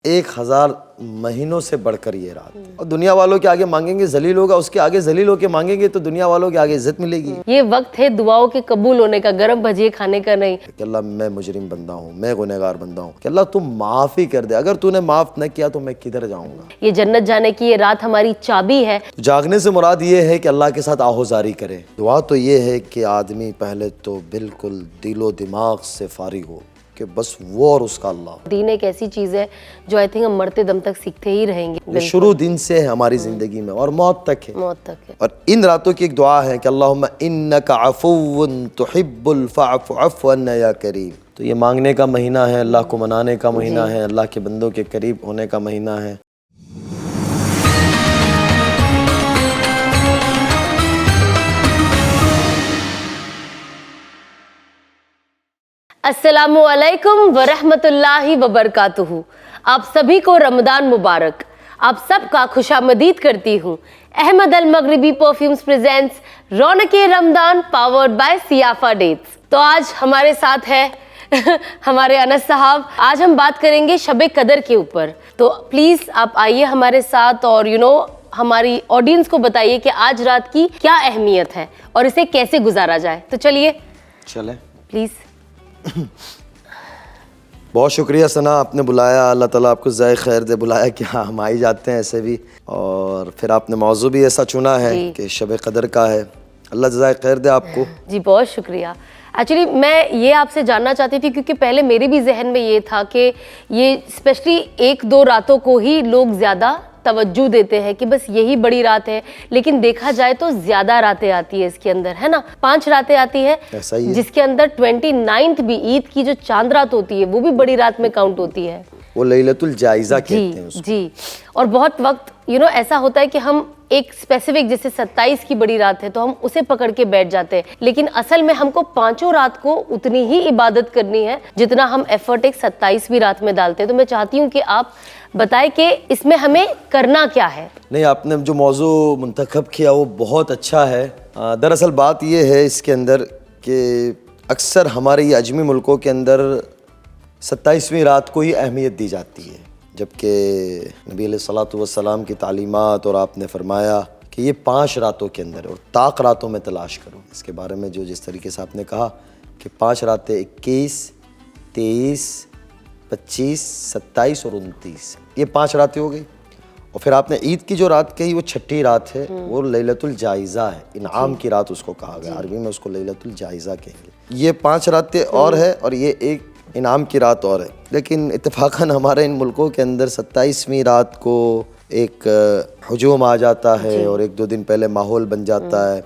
1000 महीनों से बढ़कर ये रात। और दुनिया वालों के आगे मांगेंगे जलील होगा, उसके आगे जलील होके मांगेंगे तो दुनिया वालों के आगे इज्जत मिलेगी। ये वक्त है दुआओं के कबूल होने का, गरम भजिए खाने का नहीं। कि अल्लाह मैं मुजरिम बंदा हूँ, मैं गुनहगार बंदा हूँ, कि अल्लाह तू माफ ही कर दे, अगर तूने माफ न किया तो मैं किधर जाऊंगा। ये जन्नत जाने की ये रात हमारी चाबी है। तो जागने से मुराद ये है कि अल्लाह के साथ आहोजारी करे। दुआ तो ये है कि आदमी पहले तो बिल्कुल दिलो दिमाग से फारिग हो कि बस वो और उसका अल्लाह। दीन एक ऐसी चीज है जो आई थिंक हम मरते दम तक सीखते ही रहेंगे। ये शुरू दिन से है हमारी जिंदगी में और मौत तक है। मौत तक है। और इन रातों की एक दुआ है कि अल्लाहुम्मा इन्नका अफ़ुव्वुन तुहिब्बुल फ़अफ़ु अफ़्वन्ना या करीम। तो ये मांगने का महीना है, अल्लाह को मनाने का महीना है, अल्लाह के बंदों के करीब होने का महीना है। अस्सलामु अलैकुम वरहमतुल्लाहि वबरकातुहू। आप सभी को रमदान मुबारक। आप सबका खुशामदीद करती हूँ। Ahmed Al Maghribi perfumes presents Raunaq-e Ramadan powered by Siafa dates. तो आज हमारे साथ है हमारे अनस साहब। आज हम बात करेंगे शब कदर के ऊपर। तो प्लीज़ आप आइए हमारे साथ और हमारी ऑडियंस को बताइए कि आज रात की क्या अहमियत है और इसे कैसे गुजारा जाए। तो चलिए चले प्लीज़। बहुत शुक्रिया सना, आपने बुलाया, अल्लाह ताला आपको ज़ाय खैर दे। बुलाया कि हाँ हम आ ही जाते हैं ऐसे भी, और फिर आपने मौजू भी ऐसा चुना है कि शब कदर का है। अल्लाह ज़ाय खैर दे आपको। जी बहुत शुक्रिया। एक्चुअली मैं ये आपसे जानना चाहती थी क्योंकि पहले मेरे भी जहन में ये था कि ये स्पेशली 1-2 रातों को ही लोग ज़्यादा तवज्जो देते हैं कि बस यही बड़ी रात है, लेकिन देखा जाए तो ज़्यादा रातें आती है इसके अंदर, है ना। 5 रातें आती है, ऐसा ही है। जिसके अंदर 29th भी ईद की जो चांद रात होती है वो भी बड़ी रात में काउंट होती है। वो लैलतुल जायज़ा कहते हैं उसको। जी। और बहुत वक्त ऐसा होता है कि हम एक स्पेसिफिक जैसे 27 की बड़ी रात है तो हम उसे पकड़ के बैठ जाते हैं, लेकिन असल में हमको 5 रात को उतनी ही इबादत करनी है जितना हम एफर्ट एक 27वीं रात में डालते हैं। तो मैं चाहती हूँ कि आप बताएं कि इसमें हमें करना क्या है। नहीं, आपने जो मौजू मुंतखब किया वो बहुत अच्छा है। दरअसल बात ये है इसके अंदर कि अक्सर हमारे ये अजमी मुल्कों के अंदर 27वीं रात को ही अहमियत दी जाती है, जबकि नबी अलैहिस्सलातु वस्सलाम की तालीमात और आपने फरमाया कि ये 5 रातों के अंदर और ताक रातों में तलाश करो। इसके बारे में जिस तरीके से आपने कहा कि 5 रातें 21, 23, 25, 27 और 29, ये 5 रातें हो गई। और फिर आपने ईद की जो रात कही वो 6ठी रात है, वो लैलतुल जायज़ा है, इनाम की रात उसको कहा गया। अरबी में उसको लैलतुल जायज़ा कहेंगे। ये 5 रातें और है और ये एक इनाम की रात और है। लेकिन इत्तेफाकन हमारे इन मुल्कों के अंदर 27वीं रात को एक हुजूम आ जाता है और 1-2 दिन पहले माहौल बन जाता है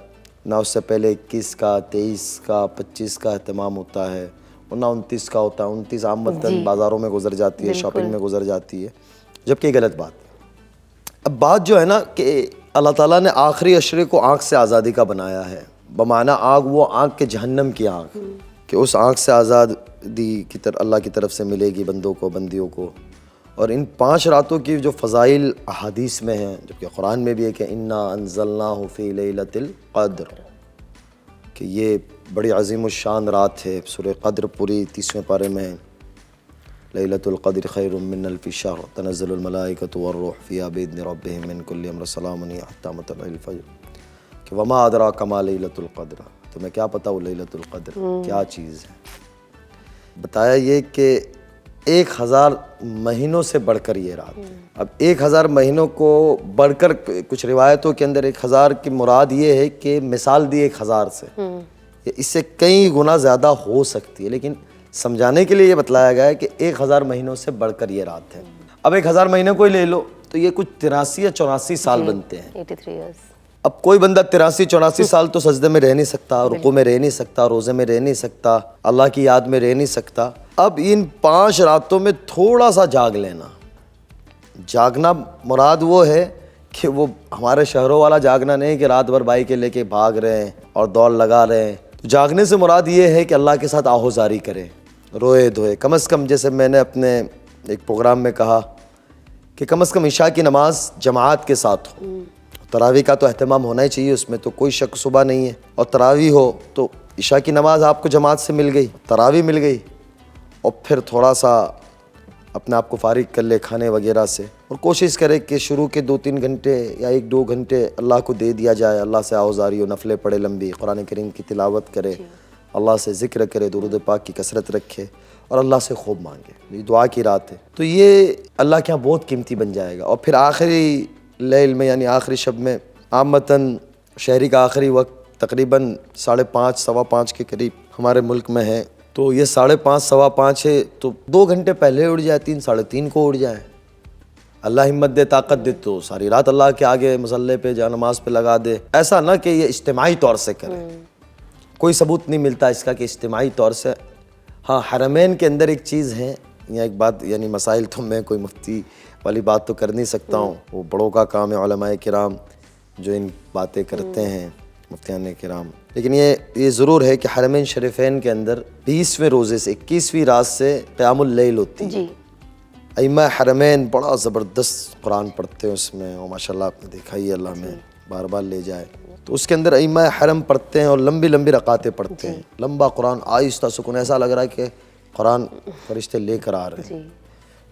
ना। उससे पहले 21 का, 23 का, 25 का एहतमाम होता है और ना 29 का होता है। 29 आमतन बाज़ारों में गुजर जाती है, शॉपिंग में गुजर जाती है, जबकि गलत बात है। अब बात जो है ना कि अल्लाह ताला ने आखिरी अशरे को आँख से आज़ादी का बनाया है, बमाना आग वो आँख के जहन्नम की आँख, कि उस आँख से आज़ादी की तरफ अल्लाह की तरफ से मिलेगी बंदों को, बंदियों को। और इन 5 रातों की जो फ़ज़ाइल अहादीस में हैं, जबकि कुरान में भी है कि इन्ना अंज़लनाहु फ़ी लैलतिल क़द्र, कि ये बड़ी अज़ीमुश्शान रात है। सूरह क़द्र पूरी 30वें पारे में लैलतुल क़द्र खैरुम मिन अल्फ़ि शहर तनज़्ज़लुल मलाइकतु वर्रूह फ़ीहा बिइज़्नि रब्बिहिम मिन कुल्लि अम्र सलामुन हिय हत्ता मत्लअल फ़ज्र, कि वमा अदराका मा लैलतुल क़द्र, तुम्हें क्या पता वो लैलतुल क़द्र क्या चीज़ है। बताया ये कि 1000 महीनों से बढ़कर ये रात। अब 1000 महीनों को बढ़कर, कुछ रिवायतों के अंदर 1000 की मुराद ये है कि मिसाल दी 1000 से, इससे कई गुना ज़्यादा हो सकती है, लेकिन समझाने के लिए ये बतलाया गया है कि 1000 महीनों से बढ़कर ये रात है। अब 1000 महीने को ही ले लो तो ये कुछ 83 या 84 साल बनते हैं। 83 years। अब कोई बंदा 83-84 साल तो सजदे में रह नहीं सकता, रुकू में रह नहीं सकता, रोज़े में रह नहीं सकता, अल्लाह की याद में रह नहीं सकता। अब इन 5 रातों में थोड़ा सा जाग लेना। जागना मुराद वो है कि वो हमारे शहरों वाला जागना नहीं कि रात भर बाइक के लेके भाग रहे हैं और दौड़ लगा रहे हैं। तो जागने से मुराद ये है कि अल्लाह के साथ आहोजारी करें, रोए धोए। कम अज़ कम, जैसे मैंने अपने एक प्रोग्राम में कहा कि कम अज़ कम इशा की नमाज जमात के साथ हो। तरावी का तो अहतमाम होना ही चाहिए, उसमें तो कोई शक सुबह नहीं है। और तरावी हो तो इशा की नमाज आपको जमात से मिल गई, तरावी मिल गई, और फिर थोड़ा सा अपने आप को फारिग कर ले खाने वगैरह से, और कोशिश करे कि शुरू के 2-3 घंटे या 1-2 घंटे अल्लाह को दे दिया जाए। अल्लाह से आउज़ारी हो, नफले पढ़े लंबी, कुरान करीम की तिलावत करे, अल्लाह से ज़िक्र करे, दुरूद पाक की कसरत रखे और अल्लाह से खूब मांगे। ये दुआ की रात है, तो ये अल्लाह के यहाँ बहुत कीमती बन जाएगा। और फिर आखिरी लैल में यानी आखिरी शब में आमतन शहरी का आखिरी वक्त तकरीबन 5:30 सवा 5 के करीब हमारे मुल्क में है, तो ये 5:30 सवा 5 है, तो 2 घंटे पहले उठ जाए, 3 साढ़े 3 को उठ जाए। अल्लाह हिम्मत दे, ताकत दे, तो सारी रात अल्लाह के आगे मसल्ले पे जा नमाज पे लगा दे। ऐसा ना कि ये इज्तिमाई तौर से करे, कोई सबूत नहीं मिलता इसका कि इज्तिमाई तौर से। हाँ, हरमैन के अंदर एक चीज़ है, यहाँ एक बात यानी मसाइल, तो मैं कोई मुफ्ती वाली बात तो कर नहीं सकता हूँ, वो बड़ों का काम है, उलमाए किराम जो इन बातें करते हैं, मुफ्तियान किराम। लेकिन ये ज़रूर है कि हरमैन शरीफैन के अंदर 20वें रोज़े से 21वीं रात से क़यामुल लैल होती है। अइम्मा हरमैन बड़ा ज़बरदस्त कुरान पढ़ते हैं उसमें, और माशाल्लाह आपने देखा ही, अल्लाह में बार बार ले जाए। तो उसके अंदर अइम्मा हरम पढ़ते हैं और लंबी लंबी रकातें पढ़ते हैं, लंबा कुरान, आहिस्ता सुकून, ऐसा लग रहा है कि कुरान फरिश्ते लेकर आ रहे हैं।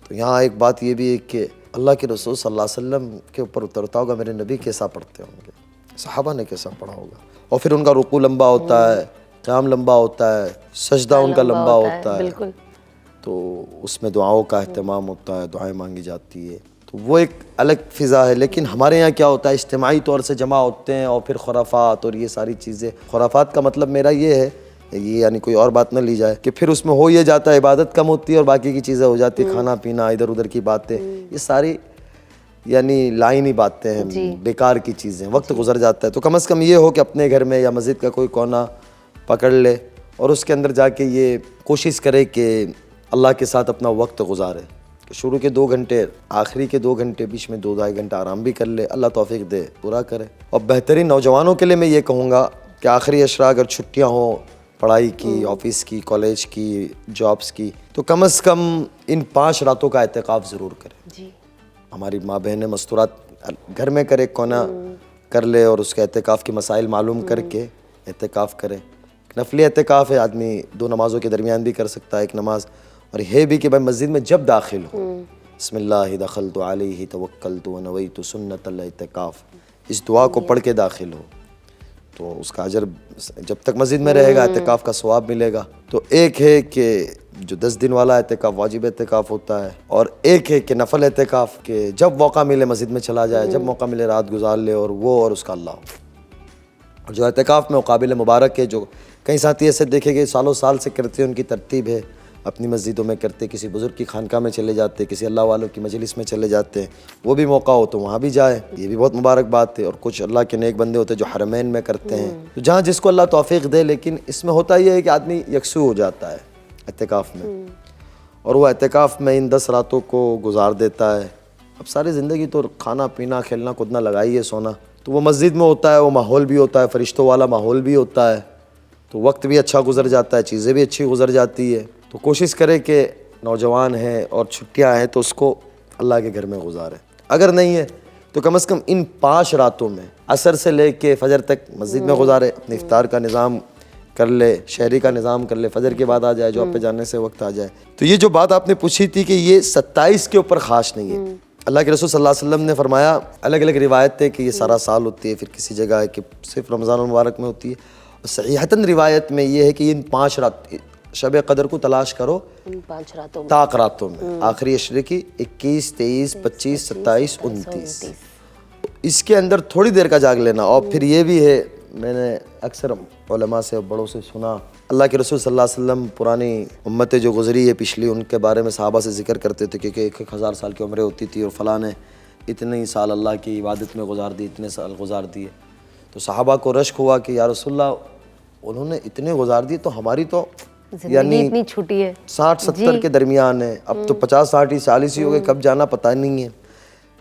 तो यहाँ एक बात ये भी है कि अल्लाह के रसूल सल्लल्लाहु अलैहि वसल्लम के ऊपर उतरता होगा, मेरे नबी कैसा पढ़ते होंगे, सहाबा ने कैसा पढ़ा होगा। और फिर उनका रुकू लंबा होता है, क़याम लंबा होता है, सजदा उनका लंबा होता है, तो उसमें दुआओं का अहतमाम होता है, दुआएं मांगी जाती है, तो वो एक अलग फ़िज़ा है। लेकिन हमारे यहाँ क्या होता है, इज्तिमाई तौर से जमा होते हैं और फिर खुराफात और ये सारी चीज़ें। खुराफात का मतलब मेरा ये है, ये यानी कोई और बात ना ली जाए कि फिर उसमें हो ये जाता है, इबादत कम होती है और बाकी की चीज़ें हो जाती है, खाना पीना, इधर उधर की बातें, ये सारी यानी लाइनी बातें हैं, बेकार की चीज़ें, वक्त गुजर जाता है। तो कम से कम ये हो कि अपने घर में या मस्जिद का कोई कोना पकड़ ले और उसके अंदर जाके ये कोशिश करे कि अल्लाह के साथ अपना वक्त गुजारे, कि शुरू के 2 घंटे, आखिरी के 2 घंटे, बीच में 2-2.5 घंटा आराम भी कर ले, अल्लाह तौफीक दे, पूरा करे। और बेहतरीन नौजवानों के लिए मैं ये कहूँगा कि आखिरी अशरा अगर छुट्टियाँ हों पढ़ाई की, ऑफिस की, कॉलेज की, जॉब्स की, तो कम से कम इन 5 रातों का एहतिकाफ ज़रूर करें। हमारी माँ बहनें मस्तूरात घर में करे, कोना कर ले और उसके एहतिकाफ के मसाइल मालूम करके एहतिकाफ करे। नफली एहतिकाफ है, आदमी 2 नमाज़ों के दरमियान भी कर सकता है, 1 नमाज। और ये भी कि भाई मस्जिद में जब दाखिल हो, बिस्मिल्लाह दखलतु अलैहि तवक्कलतु व नवैतु सुन्नतल एहतिकाफ, इस दुआ को पढ़ के दाखिल हो तो उसका अजर जब तक मस्जिद में रहेगा एहतिकाफ का सवाब मिलेगा। तो एक है कि जो 10 दिन वाला एहतिकाफ वाजिब एहतिकाफ होता है, और एक है कि नफल एहतिकाफ के जब मौका मिले मस्जिद में चला जाए, जब मौका मिले रात गुजार ले, और वो और उसका अल्लाह। और जो एहतिकाफ में काबिल मुबारक है, जो कई साथी ऐसे देखेंगे सालों साल से करते हैं, उनकी तरतीब है, अपनी मस्जिदों में करते, किसी बुज़ुर्ग की खानका में चले जाते, किसी अल्लाह वालों की मजलिस में चले जाते हैं, वो भी मौका हो तो वहाँ भी जाए, ये भी बहुत मुबारक बात है। और कुछ अल्लाह के नेक बंदे होते हैं जो हरमैन में करते हैं, तो जहाँ जिसको अल्लाह तौफीक दे। लेकिन इसमें होता ये है कि आदमी यकसू हो जाता है एहतिकाफ में, और वो एहतिकाफ में इन 10 रातों को गुजार देता है। अब सारी ज़िंदगी तो खाना पीना खेलना कूदना लगाई है, सोना, तो वो मस्जिद में होता है, वो माहौल भी होता है, फरिश्तों वाला माहौल भी होता है, तो वक्त भी अच्छा गुजर जाता है, चीज़ें भी अच्छी गुजर जाती है। तो कोशिश करें कि नौजवान है और छुट्टियां हैं तो उसको अल्लाह के घर में गुजारें। अगर नहीं है तो कम से कम इन 5 रातों में असर से लेके फजर तक मस्जिद में गुजारे, अपने इफ्तार का निज़ाम कर ले, शहरी का निज़ाम कर ले, फजर के बाद आ जाए, जॉब पे जाने से वक्त आ जाए। तो ये जो बात आपने पूछी थी कि ये 27 के ऊपर ख़ास नहीं है, अल्लाह के रसूल सल्लल्लाहु अलैहि वसल्लम ने फरमाया, अलग अलग रिवायत है कि ये सारा साल होती है, फिर किसी जगह है कि सिर्फ रमज़ान मुबारक में होती है। और सहीहतन रिवायत में ये है कि इन 5 रात शब कदर को तलाश करो, इन 5 रातों में, ताक रातों में, आखिरी अशरे की 21, 23, 25, 27, 29, इसके अंदर थोड़ी देर का जाग लेना। और फिर ये भी है, मैंने अक्सर उलमा से बड़ों से सुना, अल्लाह के रसूल सल्लल्लाहु अलैहि वसल्लम पुरानी उम्मतें जो गुजरी है पिछली, उनके बारे में सहाबा से जिक्र करते थे कि 1000 साल की उम्रें होती थी और फ़लाँ ने इतने ही साल अल्लाह की इबादत में गुजार दी, इतने साल गुजार दिए। तो सहाबा को रश्क हुआ कि या रसूलल्लाह, उन्होंने इतने गुजार दिए तो हमारी तो यानी इतनी छुट्टी है, 60-70 के दरमियान है, अब तो 50-60 40 ही हो गए, कब जाना पता नहीं है।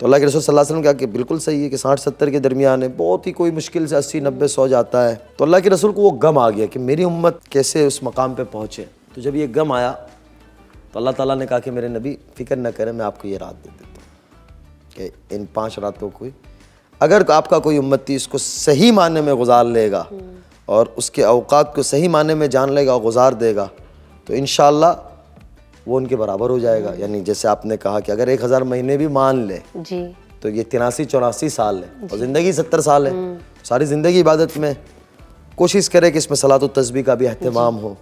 तो अल्लाह के रसूल सल्लल्लाहु अलैहि वसल्लम कहा कि बिल्कुल सही है कि 60-70 के दरमियान है, बहुत ही कोई मुश्किल से 80-90-100 जाता है। तो अल्लाह के रसूल को वो गम आ गया कि मेरी उम्मत कैसे उस मकाम पे पहुँचे। तो जब ये गम आया तो अल्लाह ताला ने कहा कि मेरे नबी फ़िक्र न करें, मैं आपको ये रात दे देता हूँ कि इन 5 रातों को अगर आपका कोई उम्मती इसको सही मानने में गुजार लेगा और उसके औकात को सही माने में जान लेगा और गुजार देगा, तो इंशाअल्लाह वो उनके बराबर हो जाएगा। यानी जैसे आपने कहा कि अगर 1000 महीने भी मान ले जी, तो ये 83-84 साल है और ज़िंदगी 70 साल है। सारी ज़िंदगी इबादत में कोशिश करे कि इसमें सलात व तस्बीह का भी अहतमाम हो।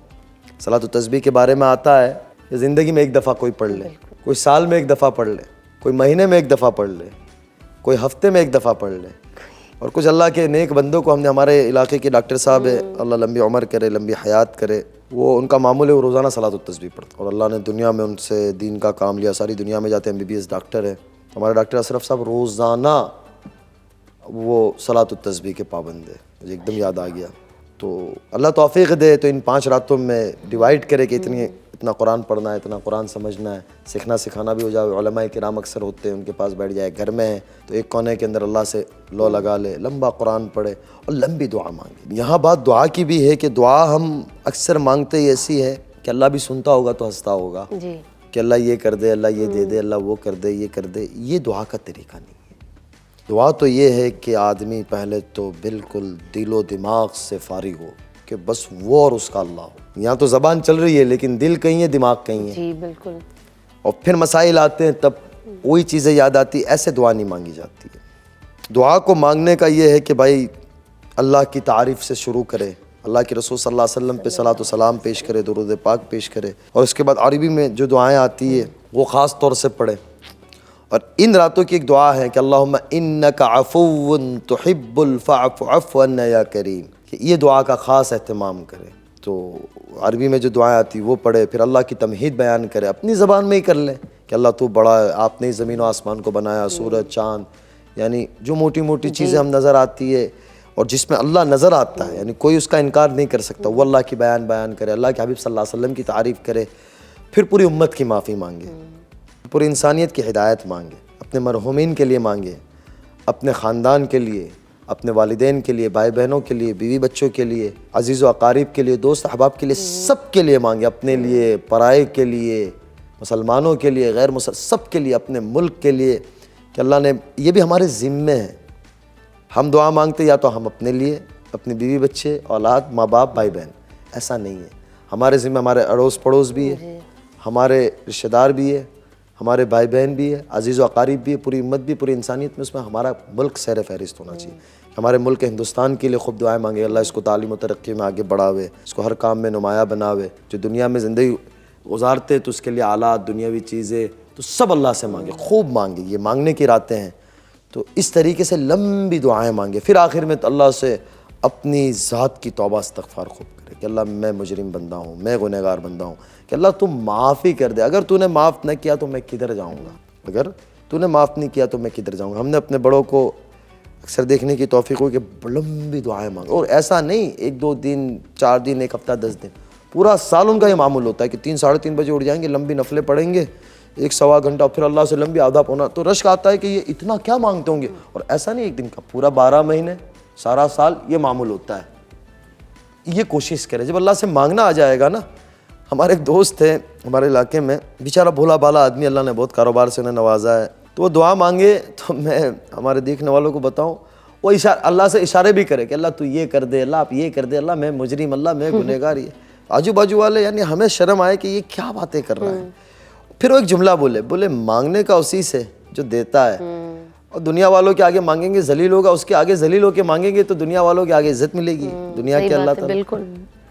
सलात व तस्बीह के बारे में आता है कि ज़िंदगी में एक दफ़ा कोई पढ़ ले, कोई साल में एक दफ़ा पढ़ ले, कोई महीने में एक दफ़ा पढ़ ले, कोई हफ्ते में एक दफ़ा पढ़ ले। और कुछ अल्लाह के नेक बंदों को हमने, हमारे इलाके के डॉक्टर साहब है, अल्लाह लंबी उम्र करे, लंबी हयात करे, वो उनका मामूल है, वो रोज़ाना सलात व तस्बीह पढ़ते। और अल्लाह ने दुनिया में उनसे दीन का काम लिया, सारी दुनिया में जाते हैं, MBBS डॉक्टर है। हमारे डॉक्टर अशरफ साहब रोज़ाना वो सलात व तस्बीह के पाबंद है। मुझे एकदम याद आ गया। तो अल्लाह तौफीक दे तो इन 5 रातों में डिवाइड करे कि इतना कुरान पढ़ना है, इतना कुरान समझना है, सीखना सिखाना भी हो जाए। उलमाए किराम अक्सर होते हैं, उनके पास बैठ जाए, घर में है तो एक कोने के अंदर अल्लाह से लो लगा ले, लंबा कुरान पढ़े और लंबी दुआ मांगे। यहाँ बात दुआ की भी है कि दुआ हम अक्सर मांगते ही ऐसी है कि अल्लाह भी सुनता होगा तो हंसता होगा जी, कि अल्लाह ये कर दे, अल्लाह ये दे दे, अल्लाह वो कर दे, ये कर दे। ये दुआ का तरीका नहीं है। दुआ तो ये है कि आदमी पहले तो बिल्कुल दिलो दिमाग से फारिग हो कि बस वो और उसका अल्लाह हो। यहाँ तो ज़बान चल रही है लेकिन दिल कहीं है, दिमाग कहीं है। जी बिल्कुल। और फिर मसाइल आते हैं तब वही चीज़ें याद आती। ऐसे दुआ नहीं मांगी जाती है। दुआ को मांगने का ये है कि भाई अल्लाह की तारीफ़ से शुरू करे, अल्लाह के रसूल सल्लल्लाहु अलैहि वसल्लम पे सलात व सलाम पेश करे, दुरूद पाक पेश करे, और उसके बाद अरबी में जो दुआएं आती है वो ख़ास तौर से पढ़े। और इन रातों की एक दुआ है कि अल्लाहुम्मा इन्नका अफ़ुव्वुन तुहिब्बुल फ़अफ़ु अफ़्व अन्ना या करीम, कि ये दुआ का ख़ास एहतमाम करे। तो अरबी में जो दुआएं आती वो पढ़े, फिर अल्लाह की तमहीद बयान करे, अपनी ज़बान में ही कर ले कि अल्लाह तू बड़ा है, आपने ही ज़मीन व आसमान को बनाया, सूरज चाँद, यानी जो मोटी मोटी चीज़ें हम नज़र आती है और जिसमें अल्लाह नज़र आता है, यानी कोई उसका इनकार नहीं कर सकता, वो अल्लाह की बयान करे, अल्लाह के हबीब सल्लल्लाहु अलैहि वसल्लम की तारीफ़ करे। फिर पूरी उम्मत की माफ़ी मांगे, पूरी इंसानियत की हिदायत मांगे, अपने मरहूमीन के लिए मांगे, अपने ख़ानदान के लिए, अपने वालिदैन के लिए, भाई बहनों के लिए, बीवी बच्चों के लिए, अजीज़ व अकारीब के लिए, दोस्त अहबाब के लिए, सब के लिए मांगे। अपने लिए, पराए के लिए, मुसलमानों के लिए, गैर मुसलमान, सब के लिए, अपने मुल्क के लिए, कि अल्लाह ने, ये भी हमारे ज़िम्मे है। हम दुआ मांगते या तो हम अपने लिए, अपने बीवी बच्चे, औलाद, माँ बाप, भाई बहन, ऐसा नहीं है। हमारे ज़िम्मे हमारे अड़ोस पड़ोस भी है, हमारे रिश्तेदार भी है, हमारे भाई बहन भी है, अजीज़ व अकारीब भी है, पूरी उम्मत भी, पूरी इंसानियत में उसमें हमारा मुल्क सैर फहरिस्त होना चाहिए। हमारे मुल्क हिंदुस्तान के लिए खूब दुआएं मांगे, अल्लाह इसको तालीम व तरक्की में आगे बढ़ावे, इसको हर काम में नुमाया बनावे। जो दुनिया में ज़िंदगी गुजारते तो उसके लिए आलात, दुनियावी चीज़ें, तो सब अल्लाह से मांगे, खूब मांगे। ये मांगने की रातें हैं। तो इस तरीके से लंबी दुआएं मांगे। फिर आखिर में तो अल्लाह से अपनी ज़ात की तौबा इस्तग़फ़ार खूब करे कि अल्लाह मैं मुजरिम बंदा हूँ, मैं गुनहगार बंदा हूँ, कि अल्लाह तू माफ़ ही कर दे। अगर तूने माफ़ न किया तो मैं किधर जाऊँगा, अगर तूने माफ़ नहीं किया तो मैं किधर जाऊँगा। हमने अपने बड़ों को अक्सर देखने की तौफ़ीक़ हुई कि लंबी दुआएं मांगे, और ऐसा नहीं 1-2 दिन, 4 दिन, 1 हफ़्ता, 10 दिन, पूरा साल उनका ये मामूल होता है कि 3 साढ़े 3 बजे उठ जाएंगे, लंबी नफलें पढ़ेंगे 1-1.25 घंटा, फिर अल्लाह से लंबी आधा पौना। तो रश्क आता है कि ये इतना क्या मांगते होंगे। और ऐसा नहीं एक दिन का, पूरा 12 महीने, सारा साल ये मामूल होता है। ये कोशिश करें, जब अल्लाह से मांगना आ जाएगा ना। हमारे एक दोस्त है हमारे इलाके में, बेचारा भोला भाला आदमी, अल्लाह ने बहुत कारोबार से उन्हें नवाजा है। तो वो दुआ मांगे तो मैं हमारे देखने वालों को बताऊं, वो अल्लाह से इशारे भी करे कि अल्लाह तू ये कर दे, अल्लाह आप ये कर दे, अल्लाह मैं मुजरिम, अल्लाह मैं गुनहगार। ये आजू बाजू वाले, यानी हमें शर्म आए कि ये क्या बातें कर रहा है। फिर वो एक जुमला बोले मांगने का उसी से जो देता है, और दुनिया वालों के आगे मांगेंगे जलील होगा, उसके आगे जलील होके मांगेंगे तो दुनिया वालों के आगे इज्जत मिलेगी, दुनिया के अल्लाह ताला। बिल्कुल।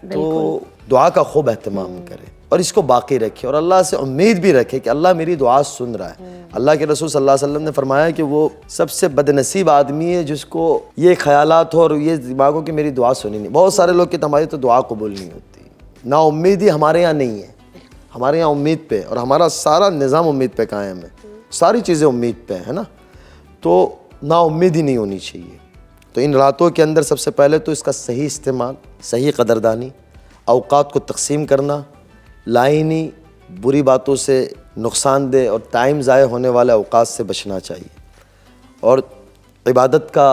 तो दुआ का खूब एहतमाम करे और इसको बाकी रखे, और अल्लाह से उम्मीद भी रखे कि अल्लाह मेरी दुआ सुन रहा है। अल्लाह के रसूल सल्लल्लाहु अलैहि वसल्लम ने फरमाया कि वो सबसे बदनसीब आदमी है जिसको ये ख्यालात हो और ये दिमागों की मेरी दुआ सुनी नहीं। बहुत सारे लोग की हमारी तो दुआ कबूल नहीं होती, ना उम्मीद ही हमारे यहाँ नहीं है। हमारे यहाँ उम्मीद पे, और हमारा सारा निज़ाम उम्मीद पे कायम है, सारी चीज़ें उम्मीद पे है ना। तो ना उम्मीद ही नहीं होनी चाहिए। तो इन रातों के अंदर सबसे पहले तो इसका सही इस्तेमाल, सही कदरदानी, औकात को तकसीम करना, लाइनी बुरी बातों से, नुकसानदेह और टाइम ज़ाय होने वाले औकात से बचना चाहिए, और इबादत का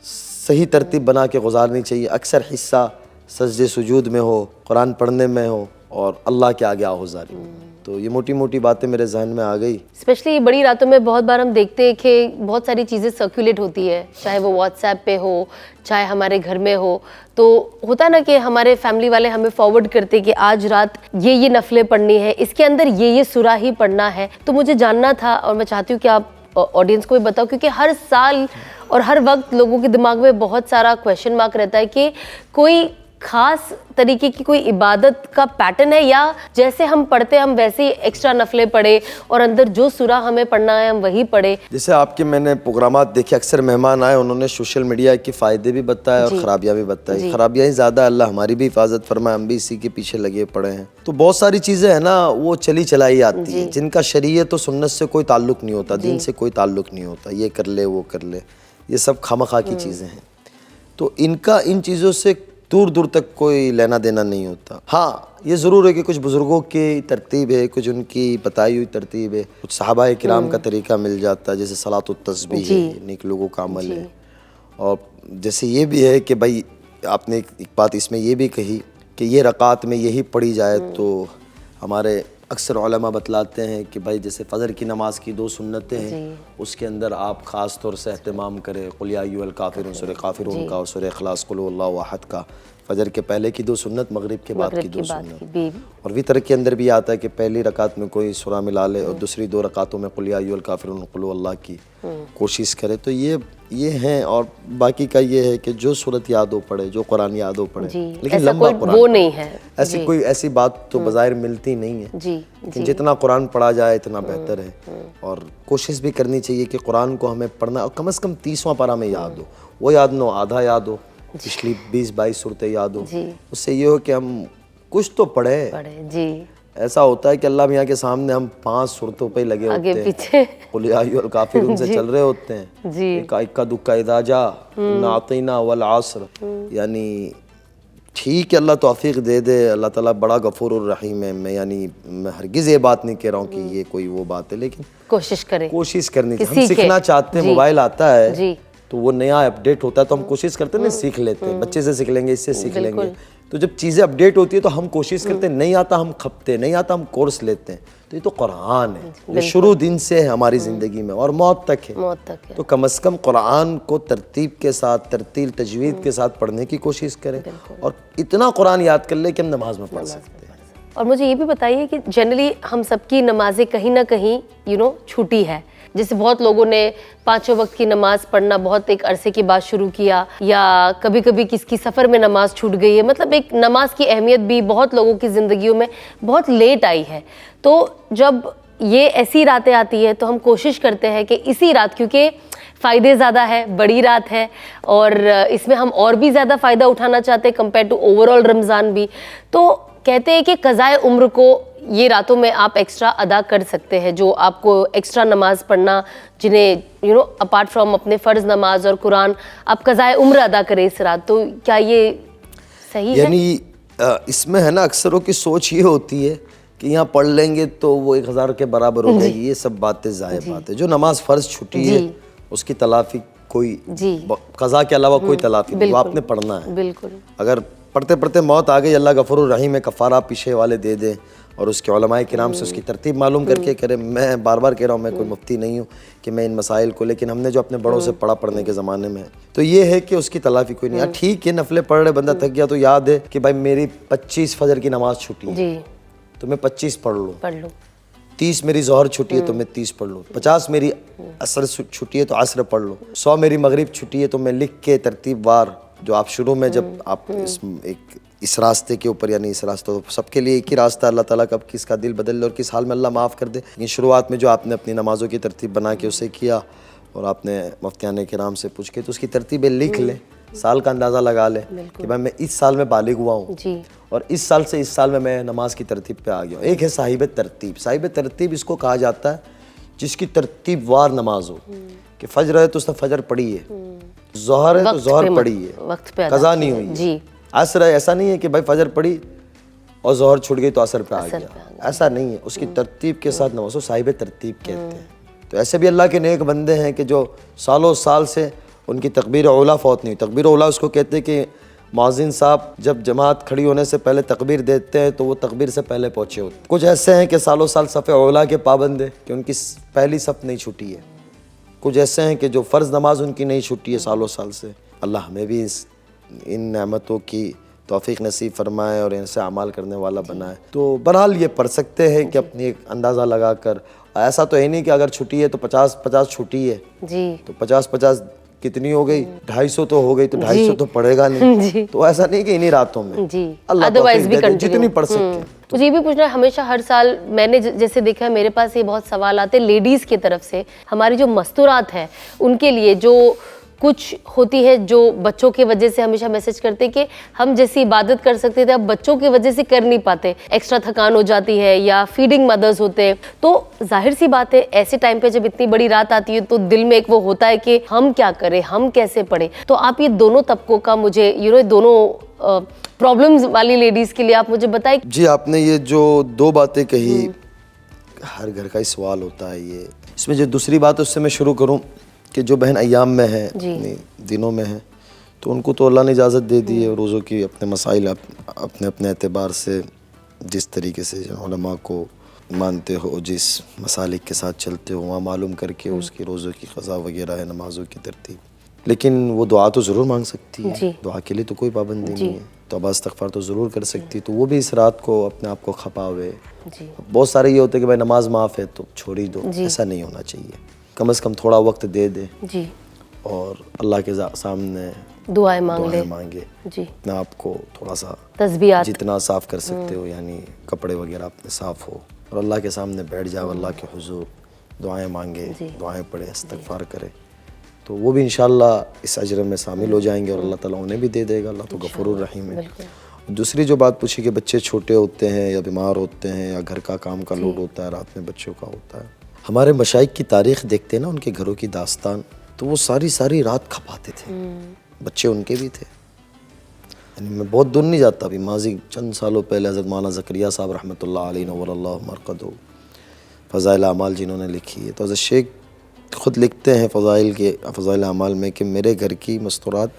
सही तरतीब बना के गुजारनी चाहिए। अक्सर हिस्सा सजदे सुजूद में हो, कुरान पढ़ने में हो और अल्लाह के आगे आहुज़ारी में। तो ये मोटी मोटी बातें मेरे जहन में आ गई। स्पेशली बड़ी रातों में बहुत बार हम देखते हैं कि बहुत सारी चीज़ें सर्कुलेट होती है, चाहे वो व्हाट्सएप पे हो, चाहे हमारे घर में हो। तो होता ना कि हमारे फैमिली वाले हमें फॉरवर्ड करते कि आज रात ये नफलें पढ़नी है, इसके अंदर ये सूरा ही पढ़ना है। तो मुझे जानना था और मैं चाहती हूँ कि आप ऑडियंस को भी बताओ, क्योंकि हर साल और हर वक्त लोगों के दिमाग में बहुत सारा क्वेश्चन मार्क रहता है कि कोई खास तरीके की कोई इबादत का पैटर्न है, या जैसे हम पढ़ते हैं हम वैसे ही एक्स्ट्रा नफले पढ़े और अंदर जो सूरा हमें पढ़ना है हम वही पढ़े। जैसे आपके मैंने प्रोग्रामात देखे, अक्सर मेहमान आए, उन्होंने सोशल मीडिया के फ़ायदे भी बताए और ख़राबियाँ भी बताई। ख़राबियाँ ही ज़्यादा, अल्लाह हमारी भी हिफाजत फरमाए, हम भी इसी के पीछे लगे पड़े हैं। तो बहुत सारी चीज़ें हैं ना, वो चली चलाई आती है, जिनका शरीयत और सुन्नत से कोई ताल्लुक़ नहीं होता, दीन से कोई ताल्लुक़ नहीं होता। ये कर ले, वो कर ले, ये सब खामखा की चीज़ें हैं। तो इनका इन चीज़ों से दूर दूर तक कोई लेना देना नहीं होता। हाँ, ये ज़रूर है कि कुछ बुज़ुर्गों की तरतीब है, कुछ उनकी बताई हुई तरतीब है, कुछ सहाबाए किराम का तरीका मिल जाता है, जैसे सलातुत तस्बीह है, नेक लोगों का अमल है। और जैसे ये भी है कि भाई आपने एक बात इसमें ये भी कही कि ये रकात में यही पढ़ी जाए, तो हमारे अक्सर उलमा बतलाते हैं कि भाई जैसे फ़जर की नमाज की 2 सुन्नतें हैं, उसके अंदर आप ख़ास तौर से एहतमाम करें कुल या अय्युहल काफ़िरून, सूरह काफ़िरून का और सूरह इखलास कुल हुवल्लाहु अहद का। फ़जर के पहले की 2 सुन्नत, मगरिब के बाद की 2 सुन्नत। और वितर के अंदर भी आता है कि पहली रकात में कोई सूरा मिला ले और दूसरी 2 रकातों में कुल या अय्युहल काफ़िरून कुल हुवल्लाह की कोशिश करे। तो ये हैं। और बाकी का ये है कि जो सूरत याद हो पढ़े, जो कुरान याद हो पढ़े, लेकिन लंबा कुरान वो नहीं है। ऐसी कोई ऐसी बात तो बज़ाहिर मिलती नहीं है, लेकिन जितना कुरान पढ़ा जाए इतना बेहतर है। और कोशिश भी करनी चाहिए कि कुरान को हमें पढ़ना और कम से कम 30वां पारा में याद हो, वो याद न हो, आधा याद हो, पिछली 20-22 सूरतें याद हो। उससे ये हो कि हम कुछ तो पढ़े। ऐसा होता है कि अल्लाह मियाँ के सामने हम 5 सूरतों पे लगे होते हैं, कुल या अय्युहल काफ़िरून से चल रहे होते हैं, इक्का दुक्का इज़ा जा इन्ना अतैना वल अस्र। यानी ठीक है, अल्लाह तौफीक दे दे, अल्लाह ताला बड़ा गफूरुर रहीम है। मैं हरगिज़ ये बात नहीं कह रहा हूँ कि ये कोई वो बात है, लेकिन कोशिश करनी चाहिए। हम सीखना चाहते हैं, मोबाइल आता है तो वो नया अपडेट होता है तो हम कोशिश करते हैं ना, सीख लेते हैं, बच्चे से सीख लेंगे, इससे सीख लेंगे। तो जब चीज़ें अपडेट होती है तो हम कोशिश करते हैं, नहीं आता हम खपते, नहीं आता हम कोर्स लेते हैं। तो ये तो कुरान है, ये शुरू दिन से है हमारी ज़िंदगी में और मौत तक है। तो कम से कम कुरान को तरतीब के साथ, तरतील तजवीद के साथ पढ़ने की कोशिश करें और इतना कुरान याद कर ले कि हम नमाज में पढ़ सकते हैं। और मुझे ये भी बताइए कि जनरली हम सबकी नमाजें कहीं ना कहीं छूटी है। जैसे बहुत लोगों ने 5 वक्त की नमाज पढ़ना बहुत एक अरसे के बाद शुरू किया, या कभी कभी किसकी सफ़र में नमाज छूट गई है। मतलब एक नमाज की अहमियत भी बहुत लोगों की ज़िंदगियों में बहुत लेट आई है। तो जब ये ऐसी रातें आती है तो हम कोशिश करते हैं कि इसी रात, क्योंकि फ़ायदे ज़्यादा है, बड़ी रात है और इसमें हम और भी ज़्यादा फ़ायदा उठाना चाहते हैं कंपेयर टू ओवरऑल रमज़ान भी। तो कहते हैं कि क़ज़ाए उम्र को ये रातों में आप एक्स्ट्रा अदा कर सकते हैं, जो आपको एक्स्ट्रा नमाज पढ़ना, जिन्हें अपार्ट फ्रॉम अपने फ़र्ज़ नमाज और कुरान आप क़ज़ाए उम्र अदा करें इस रात। तो क्या ये सही है? यानी इसमें है ना, अक्सरों की सोच ये होती है कि यहाँ पढ़ लेंगे तो वो 1000 के बराबर हो जाएगी। ये सब बातें ज़ाहिर बात है। जो नमाज फ़र्ज़ छुट्टी है उसकी तलाफ़ी कोई क़ज़ा के अलावा कोई तलाफ़ी नहीं, वो आपने पढ़ना है। बिल्कुल। अगर पढ़ते पढ़ते मौत आ गई, अल्लाह गफूरुर रहीम है, कफ़ारा पीछे वाले दे दे और उसके उलमाए किराम से उसकी तरतीब मालूम करके करे। मैं बार बार कह रहा हूँ, मैं कोई मुफ्ती नहीं हूँ कि मैं इन मसाइल को, लेकिन हमने जो अपने बड़ों से पढ़ा पढ़ने के ज़माने में, तो ये है कि उसकी तलाफ़ी कोई नहीं। ठीक है, नफले पढ़ रहे, बंदा थक गया तो याद है कि भाई मेरी 25 फ़जर की नमाज छुट्टी है तो मैं 25 पढ़ लूँ, 30 मेरी ज़ोहर छुट्टी है तो मैं 30 पढ़ लूँ, 50 मेरी असर छुट्टी है तो असर पढ़ लूँ, 100 मेरी मगरिब छुट्टी है तो मैं लिख के तरतीब वार, जो आप शुरू में जब आप इस रास्ते के ऊपर, यानी इस रास्ते, तो सबके लिए एक ही रास्ता, अल्लाह ताला कब किसका दिल बदल ले और किस हाल में अल्लाह माफ़ कर दे। लेकिन शुरुआत में जो आपने अपनी नमाज़ों की तरतीब बना के उसे किया और आपने मुफ्तियान किराम से पूछ के तो उसकी तरतीबें लिख ले, साल का अंदाज़ा लगा ले कि भाई मैं इस साल में बालिग हुआ हूँ और इस साल से इस साल में मैं नमाज की तरतीब पे आ गया हूँ। एक है साहिब तरतीब। साहिब तरतीब इसको कहा जाता है जिसकी तरतीब वार नमाज हो, कि फजर है तो उसने फजर पढ़ी है, ज़ोहर है तो ज़ोहर पढ़ी है, क़ज़ा नहीं हुई है। असर है, ऐसा नहीं है कि भाई फजर पढ़ी और ज़ोहर छूट गई तो असर पे आ गया, ऐसा नहीं है। उसकी तरतीब के साथ नमाज, साहिब तरतीब कहते हैं। तो ऐसे भी अल्लाह के नेक बंदे हैं कि जो सालों साल से उनकी तकबीर औला फौत नहीं हुई। तकबीर औला उसको कहते हैं कि मौज़िन साहब जब जमात खड़ी होने से पहले तकबीर देते हैं तो वो तकबीर से पहले पहुँचे होते हैं। कुछ ऐसे हैं कि सालों साल सफ़े औला के पाबंद है कि उनकी पहली सफ़ नहीं छूटी है। कुछ ऐसे हैं कि जो फ़र्ज़ नमाज उनकी नहीं छूटी है सालों साल से। अल्लाह हमें भी इन नेमतों की तौफीक नसीब फरमाए और इनसे अमाल करने वाला बनाए। तो बहरहाल ये पढ़ सकते हैं कि अपनी एक अंदाज़ा लगा कर, ऐसा तो है नहीं कि अगर छुट्टी है तो 50-50 छुट्टी है जी, तो 50-50 कितनी हो गई, 250 तो हो गई, तो 250 तो पढ़ेगा नहीं। तो ऐसा नहीं कि इन्हीं रातों में जी, अल्लाह अदरवाइज तौफीक भी दे दे, कंटिन्यू जितनी पढ़ सकते हैं। मुझे ये भी पूछना है, हमेशा हर साल मैंने जैसे देखा है, मेरे पास ये बहुत सवाल आते हैं लेडीज़ की तरफ से। हमारी जो मस्तूरात है उनके लिए जो कुछ होती है, जो बच्चों की वजह से हमेशा मैसेज करते हैं कि हम जैसी इबादत कर सकते थे अब बच्चों की वजह से कर नहीं पाते, एक्स्ट्रा थकान हो जाती है या फीडिंग मदर्स होते हैं। तो जाहिर सी बात है ऐसे टाइम पे जब इतनी बड़ी रात आती है तो दिल में एक वो होता है कि हम क्या करें, हम कैसे पढ़ें। तो आप ये दोनों तबकों का मुझे दोनों प्रॉब्लम्स वाली लेडीज़ के लिए आप मुझे बताएं। जी, आपने ये जो दो बातें कही, हर घर का ही सवाल होता है ये। इसमें जो दूसरी बात उससे मैं शुरू करूं कि जो बहन अय्याम में है, अपने दिनों में है, तो उनको तो अल्लाह ने इजाज़त दे दी है रोज़ों की अपने मसाइल अपने अपने एतबार से जिस तरीके से उलमा को मानते हो, जिस मसालिक के साथ चलते हो, वहाँ मालूम करके उसकी रोज़ों की क़ज़ा वगैरह है, नमाज़ों की तरतीब। लेकिन वो दुआ तो ज़रूर मांग सकती है, दुआ के लिए तो कोई पाबंदी नहीं है, तौबा इस्तग़फ़ार तो ज़रूर कर सकती है। तो वो भी इस रात को अपने आप को खपावे। बहुत सारे ये होते हैं कि भाई नमाज माफ़ है तो छोड़ ही दो, ऐसा नहीं होना चाहिए। कम से कम थोड़ा वक्त दे दे जी, और अल्लाह के सामने दुआएं मांगे जी, अपने आप को थोड़ा सा तस्बीहात जितना साफ़ कर सकते हो, यानी कपड़े वगैरह अपने साफ़ हो और अल्लाह के सामने बैठ जाओ, अल्लाह के हुजूर दुआएं मांगे, दुआएं पढ़े, इस्तग़फ़ार करे, तो वो भी इंशाअल्लाह इस अजर में शामिल हो जाएंगे और अल्लाह ताला उन्हें भी दे देगा। अल्लाह तो गफूरुर रहीम है। दूसरी जो बात पूछी कि बच्चे छोटे होते हैं या बीमार होते हैं या घर का काम का लोड होता है, रात में बच्चों का होता है, हमारे मशाइख की तारीख़ देखते हैं ना, उनके घरों की दास्तान, तो वो सारी रात खपाते थे, बच्चे उनके भी थे। यानी मैं बहुत दूर नहीं जाता, अभी माजी चंद सालों पहले हज़रत मौलाना ज़करिया साहब रहमतुल्लाह अलैहि नव्वरल्लाहु मरक़दहु फ़ज़ाइल अमाल जिन्होंने लिखी है, तो हज़रत शेख ख़ुद लिखते हैं फ़ज़ाइल अमाल में कि मेरे घर की मस्तूरात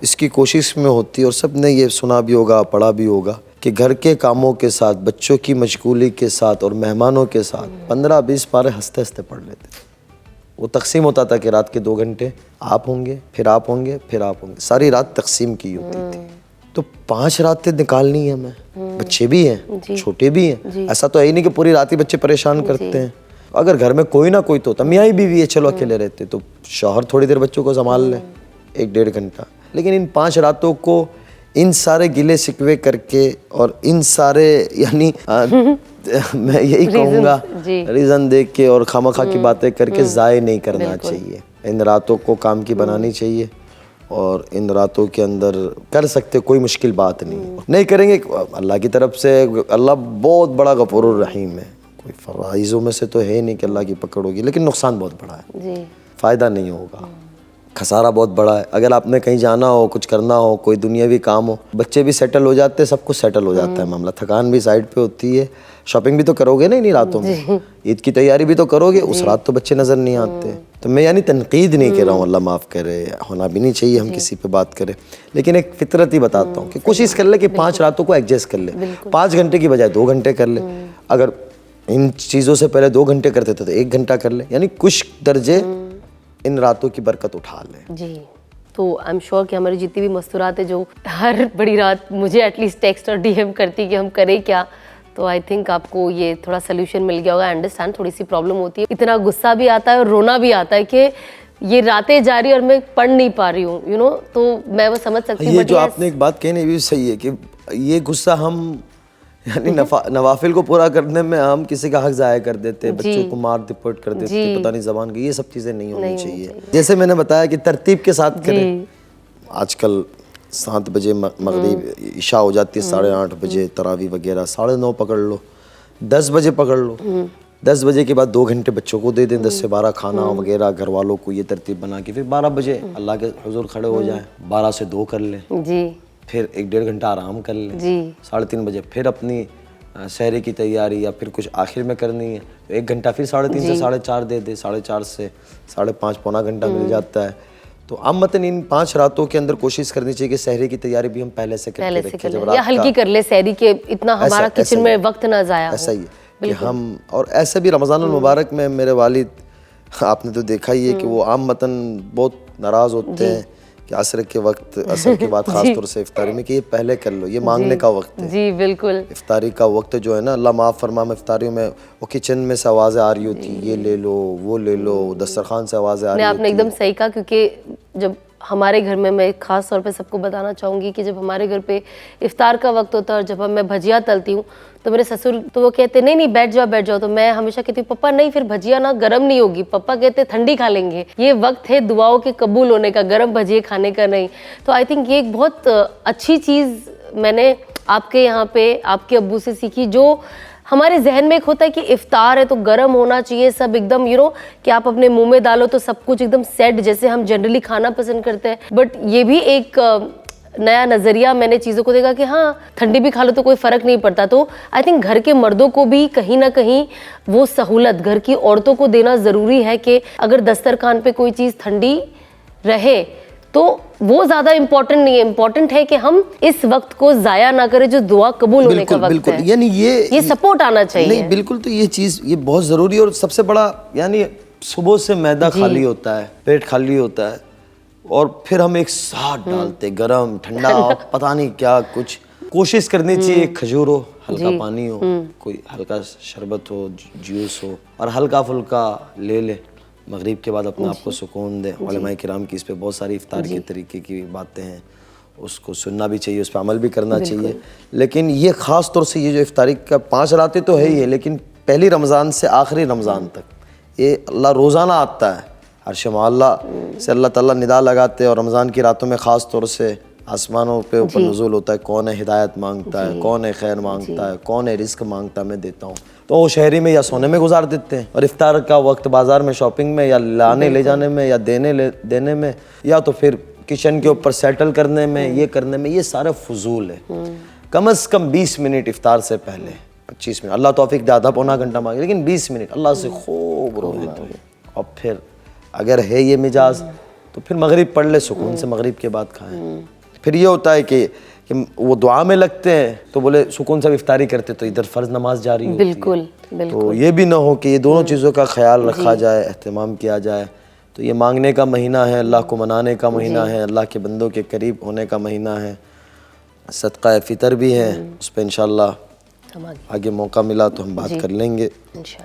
इसकी कोशिश में होती है, और सब ने ये सुना भी होगा, पढ़ा भी होगा कि घर के कामों के साथ, बच्चों की मशगूली के साथ और मेहमानों के साथ 15-20 पारे हंसते हंसते पढ़ लेते थे। वो तकसीम होता था कि रात के 2 घंटे आप होंगे, फिर आप होंगे, फिर आप होंगे, सारी रात तकसीम की होती थी। तो 5 रातें निकालनी है हमें, बच्चे भी हैं, छोटे भी हैं, ऐसा तो है ही नहीं कि पूरी रात ही बच्चे परेशान करते हैं। अगर घर में कोई ना कोई तो मियाँ बीवी है, चलो अकेले रहते तो शौहर थोड़ी देर बच्चों को संभाल ले, 1-1.5 घंटा, लेकिन इन 5 रातों को इन सारे गिले शिकवे करके और इन सारे यानी मैं यही कहूँगा रीज़न देख के और खामखा की बातें करके ज़ाय नहीं करना चाहिए। इन रातों को काम की बनानी चाहिए और इन रातों के अंदर कर सकते, कोई मुश्किल बात नहीं करेंगे, अल्लाह की तरफ से अल्लाह बहुत बड़ा गफूरुर रहीम है, कोई फ़राइज़ों में से तो है नहीं कि अल्लाह की पकड़ होगी, लेकिन नुकसान बहुत बड़ा है, फ़ायदा नहीं होगा, खसारा बहुत बड़ा है। अगर आपने कहीं जाना हो, कुछ करना हो, कोई दुनियावी काम हो, बच्चे भी सेटल हो जाते हैं, सब कुछ सेटल हो जाता है मामला, थकान भी साइड पे होती है, शॉपिंग भी तो करोगे ना इन्हीं रातों में, ईद की तैयारी भी तो करोगे, उस रात तो बच्चे नज़र नहीं आते। तो मैं यानी तनकीद नहीं कर रहा हूँ, अल्लाह माफ़ करे, होना भी नहीं चाहिए हम किसी पे बात करें, लेकिन एक फितरत ही बताता हूँ कि कोशिश कर ले कि 5 रातों को एडजस्ट कर ले, 5 घंटे की बजाय 2 घंटे कर ले। अगर इन चीज़ों से पहले 2 घंटे करते थे तो 1 घंटा कर ले, यानी कुछ दर्जे इन रातों की बरकत उठा ले जी। तो आई एम श्योर कि हमारी जितनी भी मस्तूरात है जो हर बड़ी रात मुझे एटलीस्ट टेक्स्ट और डीएम करती कि हम करें क्या, तो आई थिंक आपको ये थोड़ा सोल्यूशन मिल गया होगा। आई अंडरस्टैंड थोड़ी सी प्रॉब्लम होती है, इतना गुस्सा भी आता है और रोना भी आता है कि ये रातें जा रही और मैं पढ़ नहीं पा रही हूँ, तो मैं वो समझ सकती हूँ। ये जो आपने एक बात कही ना, ये भी सही है कि ये गुस्सा हम यानी नवाफिल को पूरा करने में हम किसी का हक ज़ाया कर देते, बच्चों को मार दिपट कर देते, पता नहीं ज़बान की, ये सब चीज़ें नहीं होनी चाहिए। जैसे मैंने बताया कि तरतीब के साथ करें। आजकल 7 बजे मगरिब इशा हो जाती है, 8:30 बजे तरावी वगैरह, 9:30 पकड़ लो, 10 बजे पकड़ लो, 10 बजे के बाद 2 घंटे बच्चों को दे दें, 10 से 12 खाना वगैरह, घर वालों को ये तरतीब बना के फिर 12 बजे अल्लाह के हुजूर खड़े हो जाए, 12 से 2 कर लें जी, फिर 1-1.5 घंटा आराम कर लें जी, 3:30 बजे फिर अपनी सहरे की तैयारी या फिर कुछ आखिर में करनी है तो 1 घंटा फिर 3:30 से 4:30 दे दे, 4:30 से 5:30 पौना घंटा मिल जाता है। तो आमतन इन 5 रातों के अंदर कोशिश करनी चाहिए कि सहरी की तैयारी भी हम पहले से करके पहले से रखें, कर जब ले रात या हल्की कर ले सहरी के, इतना हमारा ऐसा किचन ही में है। वक्त ना जाया हो। ऐसा ही है कि हम, और ऐसे भी रमज़ान मुबारक में मेरे वालिद, आपने तो देखा ही है कि वो आमतन बहुत नाराज़ होते हैं कि असर के वक्त, असर के बाद खास तौर से इफ्तारी में कि ये पहले कर लो, ये मांगने का वक्त है। जी बिल्कुल। इफ्तारी का वक्त जो है ना, अल्लाह माफ़ फरमा, में इफ्तारियों में वो किचन में से आवाज़ें आ रही होती, ये ले लो, वो ले लो, दस्तरखान से आवाज़ें आ रही होती। आपने एकदम सही कहा, क्योंकि जब हमारे घर में, मैं खास तौर पे सबको बताना चाहूँगी कि जब हमारे घर पे इफ्तार का वक्त होता है और जब मैं भजिया तलती हूँ तो मेरे ससुर तो वो कहते नहीं नहीं बैठ जाओ, तो मैं हमेशा कहती हूँ पप्पा नहीं, फिर भजिया ना गर्म नहीं होगी। पप्पा कहते ठंडी खा लेंगे, ये वक्त है दुआओं के कबूल होने का, गर्म भजिए खाने का नहीं। तो आई थिंक ये एक बहुत अच्छी चीज़ मैंने आपके यहाँ पे आपके अब्बू से सीखी, जो हमारे जहन में एक होता है कि इफ्तार है तो गर्म होना चाहिए सब एकदम, कि आप अपने मुंह में डालो तो सब कुछ एकदम सेट, जैसे हम जनरली खाना पसंद करते हैं। बट ये भी एक नया नज़रिया मैंने चीज़ों को देखा कि हाँ, ठंडी भी खा लो तो कोई फ़र्क नहीं पड़ता। तो आई थिंक घर के मर्दों को भी कहीं ना कहीं वो सहूलत घर की औरतों को देना ज़रूरी है कि अगर दस्तरखान पे कोई चीज़ ठंडी रहे तो वो ज़्यादा इम्पोर्टेंट नहीं है, इम्पोर्टेंट है कि हम इस वक्त को ज़ाया ना करें जो दुआ कबूल होने का वक्त बिल्कुल, है। यानी ये सपोर्ट आना चाहिए। नहीं, बिल्कुल, तो ये चीज़ ये बहुत ज़रूरी है। और सबसे बड़ा यानी सुबह से मैदा खाली होता है, पेट खाली होता है, और फिर हम एक साथ डालते गरम ठंडा पता नहीं क्या कुछ। कोशिश करनी चाहिए खजूर हो, हल्का पानी हो, कोई हल्का शरबत हो, जूस हो, और हल्का फुल्का ले ले मगरिब के बाद, अपने आप को सुकून दे। उलमाए किराम की इस पे बहुत सारी इफ्तार के तरीके की बातें हैं, उसको सुनना भी चाहिए, उस पर अमल भी करना चाहिए। लेकिन ये ख़ास तौर से ये जो इफ्तारी का 5 रातें तो है ही है, लेकिन पहली रमज़ान से आखिरी रमज़ान तक ये अल्लाह रोज़ाना आता है, अर्श माला से अल्लाह ताला निदा लगाते हैं। और रमज़ान की रातों में ख़ास तौर से आसमानों पे ऊपर नुज़ूल होता है, कौन है हिदायत मांगता है, कौन है खैर मांगता है, कौन है रिस्क मांगता है, मैं देता हूँ। तो वो शहरी में या सोने में गुजार देते हैं, और इफ्तार का वक्त बाज़ार में शॉपिंग में या लाने ले जाने में या देने में, या तो फिर किचन के ऊपर सेटल करने में, ये करने में, ये सारा फजूल है। कम से कम 20 मिनट इफ्तार से पहले, 25 मिनट, अल्लाह तौफीक दे, आधा पौना घंटा मांगे, लेकिन 20 मिनट अल्लाह से खूब रो लेते हैं। और फिर अगर है ये मिजाज तो फिर मगरिब पढ़ ले, सुकून से मगरिब के बाद खाएं। फिर ये होता है कि वो दुआ में लगते हैं तो बोले सुकून से इफ्तारी करते तो इधर फ़र्ज नमाज जारी होती है। बिल्कुल। तो ये भी ना हो कि ये दोनों चीज़ों का ख्याल रखा जाए, एहतमाम किया जाए। तो ये मांगने का महीना है, अल्लाह को मनाने का महीना है, अल्लाह के बंदों के करीब होने का महीना है, सदका फ़ितर भी है, उस पर इंशाअल्लाह आगे मौका मिला तो हम बात कर लेंगे।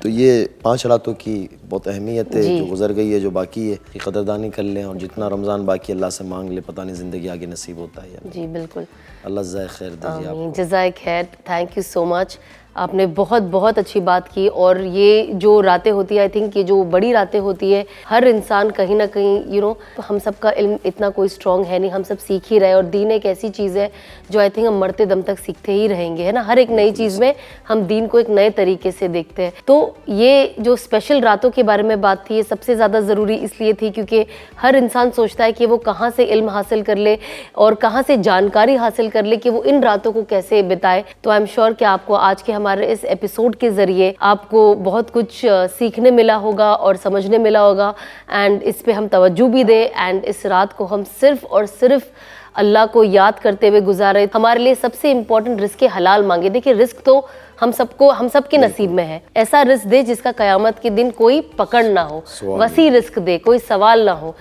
तो ये 5 रातों की बहुत अहमियत है, जो गुजर गई है, जो बाकी है, कि कदरदानी कर लें, और जितना रमज़ान बाकी अल्लाह से मांग ले, पता नहीं ज़िंदगी आगे नसीब होता है या। जी बिल्कुल, अल्लाह जज़ाए खैर दीजिए आपको। जज़ाए खैर, थैंक यू सो मच। आपने बहुत बहुत अच्छी बात की। और ये जो रातें होती है, आई थिंक ये जो बड़ी रातें होती है, हर इंसान कहीं ना कहीं तो हम सब का इल्म इतना कोई स्ट्रॉन्ग है नहीं, हम सब सीख ही रहे। और दीन एक ऐसी चीज़ है जो आई थिंक हम मरते दम तक सीखते ही रहेंगे, है ना। हर एक नई चीज़ में हम दीन को एक नए तरीके से देखते हैं। तो ये जो स्पेशल रातों के बारे में बात थी, ये सबसे ज़्यादा ज़रूरी इसलिए थी क्योंकि हर इंसान सोचता है कि वो कहाँ से इल्म हासिल कर ले और कहाँ से जानकारी हासिल कर ले कि वो इन रातों को कैसे बिताए। तो आई एम श्योर कि आपको आज के हमारे इस एपिसोड के ज़रिए आपको बहुत कुछ सीखने मिला होगा और समझने मिला होगा। एंड इस पे हम तवज्जो भी दें, एंड इस रात को हम सिर्फ़ और सिर्फ अल्लाह को याद करते हुए गुजारे। हमारे लिए सबसे इम्पोर्टेंट रिस्क हलाल मांगे। देखिए, रिस्क तो हम सबके नसीब में है। ऐसा रिस्क दे जिसका क़यामत के दिन कोई पकड़ ना हो, वसी रिस्क दे, कोई सवाल ना हो।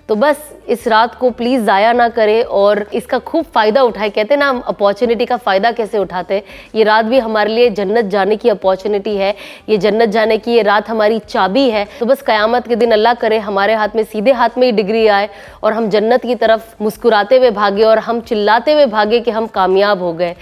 तो बस इस रात को प्लीज़ ज़ाया ना करें और इसका खूब फ़ायदा उठाए। कहते हैं ना, हम अपॉर्चुनिटी का फ़ायदा कैसे उठाते हैं। ये रात भी हमारे लिए जन्नत जाने की अपॉर्चुनिटी है, ये जन्नत जाने की ये रात हमारी चाबी है। तो बस क़यामत के दिन अल्लाह करे हमारे हाथ में, सीधे हाथ में ही डिग्री आए और हम जन्नत की तरफ मुस्कुराते हुए भागे और हम चिल्लाते हुए भागे कि हम कामयाब हो गए।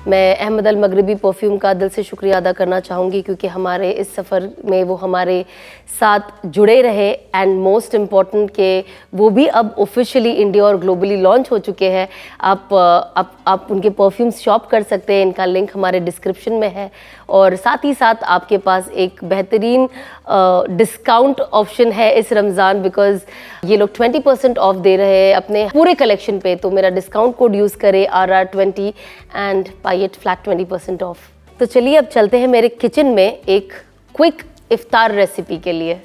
मैं अहमद अल मगरिबी परफ्यूम का दिल से शुक्रिया अदा करना चाहूँगी, क्योंकि हमारे इस सफ़र में वो हमारे साथ जुड़े रहे एंड मोस्ट इम्पॉर्टेंट के वो भी अब ऑफिशियली इंडिया और ग्लोबली लॉन्च हो चुके हैं। आप उनके परफ्यूम्स शॉप कर सकते हैं, इनका लिंक हमारे डिस्क्रिप्शन में है। और साथ ही साथ आपके पास एक बेहतरीन डिस्काउंट ऑप्शन है इस रमज़ान, बिकॉज ये लोग 20% ऑफ दे रहे हैं अपने पूरे कलेक्शन पे। तो मेरा डिस्काउंट कोड यूज़ करें RR20 and pi it flat 20% of. तो चलिए अब चलते हैं मेरे किचन में एक क्विक इफ्तार रेसिपी के लिए।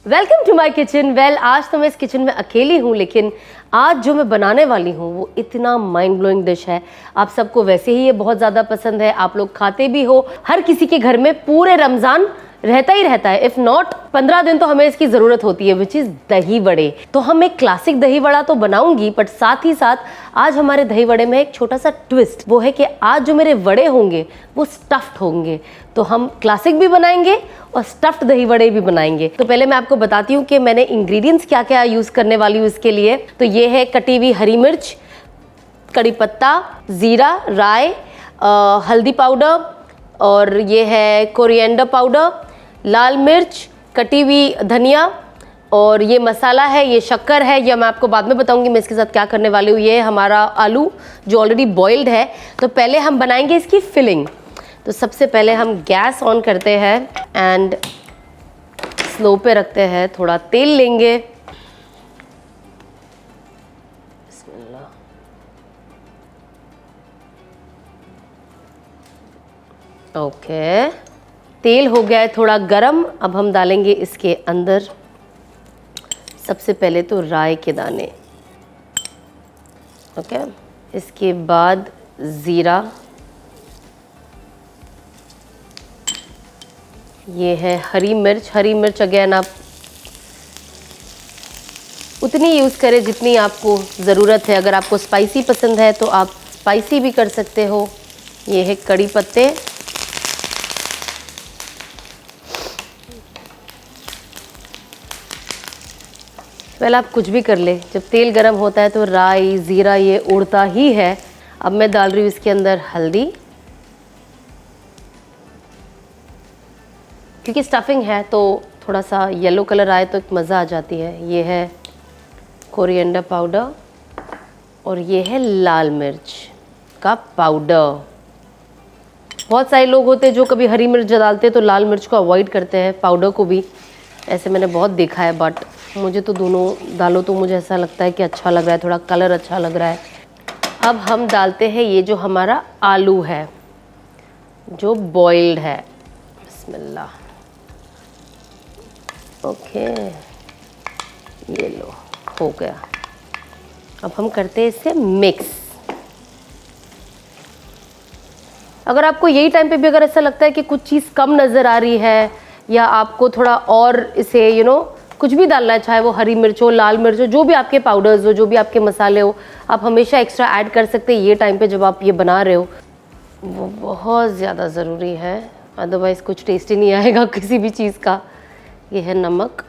Welcome to my kitchen. Well, आज तो मैं इस किचन में अकेली हूँ, लेकिन आज जो मैं बनाने वाली हूँ वो इतना माइंड ब्लोइंग डिश है। आप सबको वैसे ही ये बहुत ज़्यादा पसंद है, आप लोग खाते भी हो, हर किसी के घर में पूरे रमज़ान रहता ही रहता है। इफ़ नॉट 15 दिन तो हमें इसकी ज़रूरत होती है, विच इज़ दही वड़े। तो हम एक क्लासिक दही वड़ा तो बनाऊंगी, बट साथ ही साथ आज हमारे दही वड़े में एक छोटा सा ट्विस्ट वो है कि आज जो मेरे वड़े होंगे वो स्टफ्ड होंगे। तो हम क्लासिक भी बनाएंगे और स्टफ्ड दही वड़े भी बनाएंगे। तो पहले मैं आपको बताती हूँ कि मैंने इंग्रेडिएंट्स क्या क्या यूज़ करने वाली हूँ इसके लिए। तो ये है कटी हुई हरी मिर्च, कड़ी पत्ता, ज़ीरा, राई, हल्दी पाउडर, और ये है कोरिएंडर पाउडर, लाल मिर्च, कटी हुई धनिया, और ये मसाला है, ये शक्कर है, या मैं आपको बाद में बताऊंगी मैं इसके साथ क्या करने वाली हूँ। ये है हमारा आलू जो ऑलरेडी बॉइल्ड है। तो पहले हम बनाएंगे इसकी फिलिंग। तो सबसे पहले हम गैस ऑन करते हैं एंड स्लो पे रखते हैं, थोड़ा तेल लेंगे। ओके, तेल हो गया है थोड़ा गरम। अब हम डालेंगे इसके अंदर सबसे पहले तो राई के दाने। ओके, इसके बाद ज़ीरा, ये है हरी मिर्च। हरी मिर्च अगेन आप उतनी यूज़ करें जितनी आपको ज़रूरत है। अगर आपको स्पाइसी पसंद है तो आप स्पाइसी भी कर सकते हो। ये है कड़ी पत्ते, पहले आप कुछ भी कर ले, जब तेल गरम होता है तो राई ज़ीरा ये उड़ता ही है। अब मैं डाल रही हूँ इसके अंदर हल्दी, क्योंकि स्टफिंग है तो थोड़ा सा येलो कलर आए तो एक मज़ा आ जाती है। ये है कोरिएंडर पाउडर, और ये है लाल मिर्च का पाउडर। बहुत सारे लोग होते हैं जो कभी हरी मिर्च डालते हैं तो लाल मिर्च को अवॉइड करते हैं, पाउडर को भी, ऐसे मैंने बहुत देखा है। बट मुझे तो दोनों डालो तो मुझे ऐसा लगता है कि अच्छा लग रहा है, थोड़ा कलर अच्छा लग रहा है। अब हम डालते हैं ये जो हमारा आलू है जो बॉइल्ड है। बिस्मिल्लाह। ओके, ये लो, हो गया। अब हम करते हैं इसे मिक्स। अगर आपको यही टाइम पे भी अगर ऐसा लगता है कि कुछ चीज़ कम नज़र आ रही है, या आपको थोड़ा और इसे कुछ भी डालना है, चाहे वो हरी मिर्च हो, लाल मिर्च हो, जो भी आपके पाउडर्स हो, जो भी आपके मसाले हो, आप हमेशा एक्स्ट्रा ऐड कर सकते हैं ये टाइम पे जब आप ये बना रहे हो। वो बहुत ज़्यादा ज़रूरी है, अदरवाइज़ कुछ टेस्ट ही नहीं आएगा किसी भी चीज़ का। ये है नमक,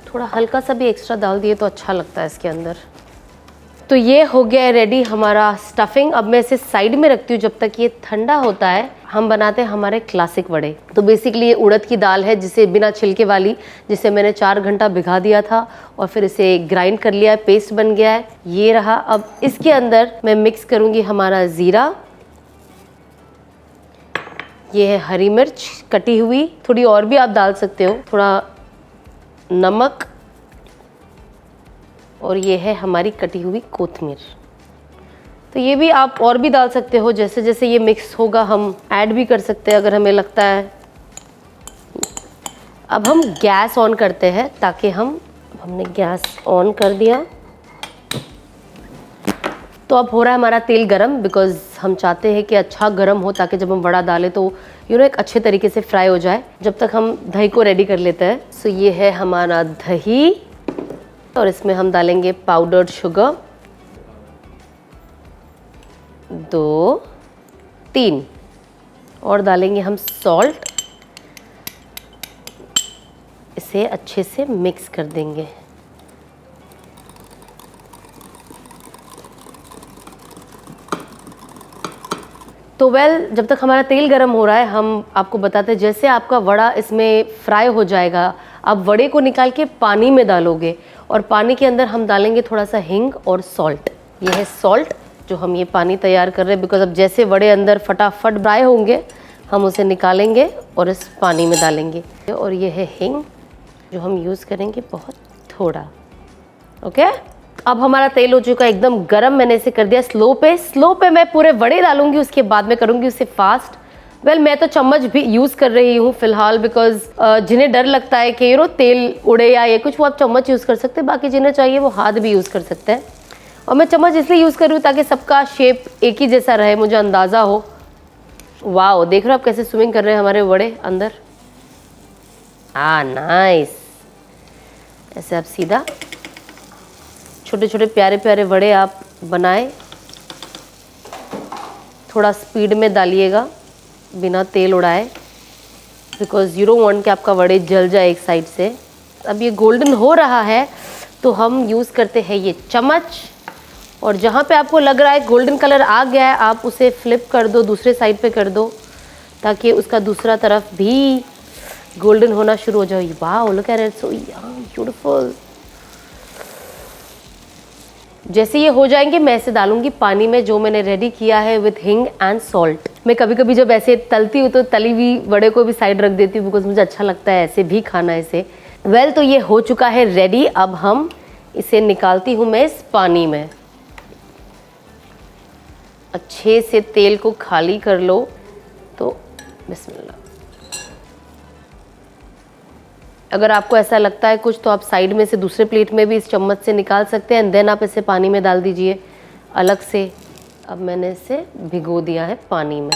थोड़ा हल्का सा भी एक्स्ट्रा डाल दिए तो अच्छा लगता है इसके अंदर। तो ये हो गया है रेडी हमारा स्टफिंग। अब मैं इसे साइड में रखती हूँ जब तक ये ठंडा होता है। हम बनाते हैं हमारे क्लासिक वड़े। तो बेसिकली ये उड़द की दाल है, जिसे बिना छिलके वाली, जिसे मैंने 4 घंटा भिगा दिया था और फिर इसे ग्राइंड कर लिया है, पेस्ट बन गया है। ये रहा। अब इसके अंदर मैं मिक्स करूँगी हमारा ज़ीरा, ये है हरी मिर्च कटी हुई, थोड़ी और भी आप डाल सकते हो, थोड़ा नमक, और ये है हमारी कटी हुई कोथमीर। तो ये भी आप और भी डाल सकते हो, जैसे जैसे ये मिक्स होगा हम ऐड भी कर सकते हैं अगर हमें लगता है। अब हम गैस ऑन करते हैं, ताकि हमने गैस ऑन कर दिया। तो तो अब हो रहा है हमारा तेल गरम, बिकॉज हम चाहते हैं कि अच्छा गरम हो ताकि जब हम वड़ा डालें तो एक अच्छे तरीके से फ्राई हो जाए। जब तक हम दही को रेडी कर लेते हैं। सो ये है हमारा दही और इसमें हम डालेंगे पाउडर्ड शुगर 2 3 और डालेंगे हम सॉल्ट। इसे अच्छे से मिक्स कर देंगे। तो जब तक हमारा तेल गरम हो रहा है हम आपको बताते हैं, जैसे आपका वड़ा इसमें फ्राई हो जाएगा, आप वड़े को निकाल के पानी में डालोगे और पानी के अंदर हम डालेंगे थोड़ा सा हींग और सॉल्ट। ये है सॉल्ट जो हम ये पानी तैयार कर रहे हैं, बिकॉज अब जैसे वड़े अंदर फटाफट फ्राई होंगे हम उसे निकालेंगे और इस पानी में डालेंगे। और ये है हींग जो हम यूज़ करेंगे बहुत थोड़ा। ओके, अब हमारा तेल हो चुका है एकदम गरम। मैंने इसे कर दिया स्लो पे मैं पूरे वड़े डालूंगी, उसके बाद में करूंगी उसे फास्ट। मैं तो चम्मच भी यूज़ कर रही हूँ फिलहाल, बिकॉज जिन्हें डर लगता है कि तेल उड़े या ये कुछ, वो आप चम्मच यूज़ कर सकते हैं। बाकी जिन्हें चाहिए वो हाथ भी यूज़ कर सकते हैं। और मैं चम्मच इसलिए यूज़ कर रही हूँ ताकि सबका शेप एक ही जैसा रहे, मुझे अंदाज़ा हो। वाह, देख रहे हो आप कैसे स्विमिंग कर रहे हैं हमारे वड़े अंदर। नाइस। ऐसे आप सीधा छोटे छोटे प्यारे प्यारे वड़े आप बनाए। थोड़ा स्पीड में डालिएगा बिना तेल उड़ाए, बिकॉज यू डोंट वांट कि आपका वड़े जल जाए एक साइड से। अब ये गोल्डन हो रहा है तो हम यूज़ करते हैं ये चम्मच, और जहाँ पे आपको लग रहा है गोल्डन कलर आ गया है आप उसे फ्लिप कर दो, दूसरे साइड पे कर दो, ताकि उसका दूसरा तरफ भी गोल्डन होना शुरू हो जाए। Wow, look at it, so beautiful. जैसे ये हो जाएंगे मैं इसे डालूंगी पानी में जो मैंने रेडी किया है विथ हिंग एंड सॉल्ट। मैं कभी कभी जब ऐसे तलती हूँ तो तली हुई वड़े को भी साइड रख देती हूँ, बिकॉज मुझे अच्छा लगता है ऐसे भी खाना इसे। तो ये हो चुका है रेडी। अब हम इसे निकालती हूँ मैं इस पानी में। अच्छे से तेल को खाली कर लो। तो बिस्मिल्लाह। अगर आपको ऐसा लगता है कुछ तो आप साइड में से दूसरे प्लेट में भी इस चम्मच से निकाल सकते हैं, एंड देन आप इसे पानी में डाल दीजिए अलग से। अब मैंने इसे भिगो दिया है पानी में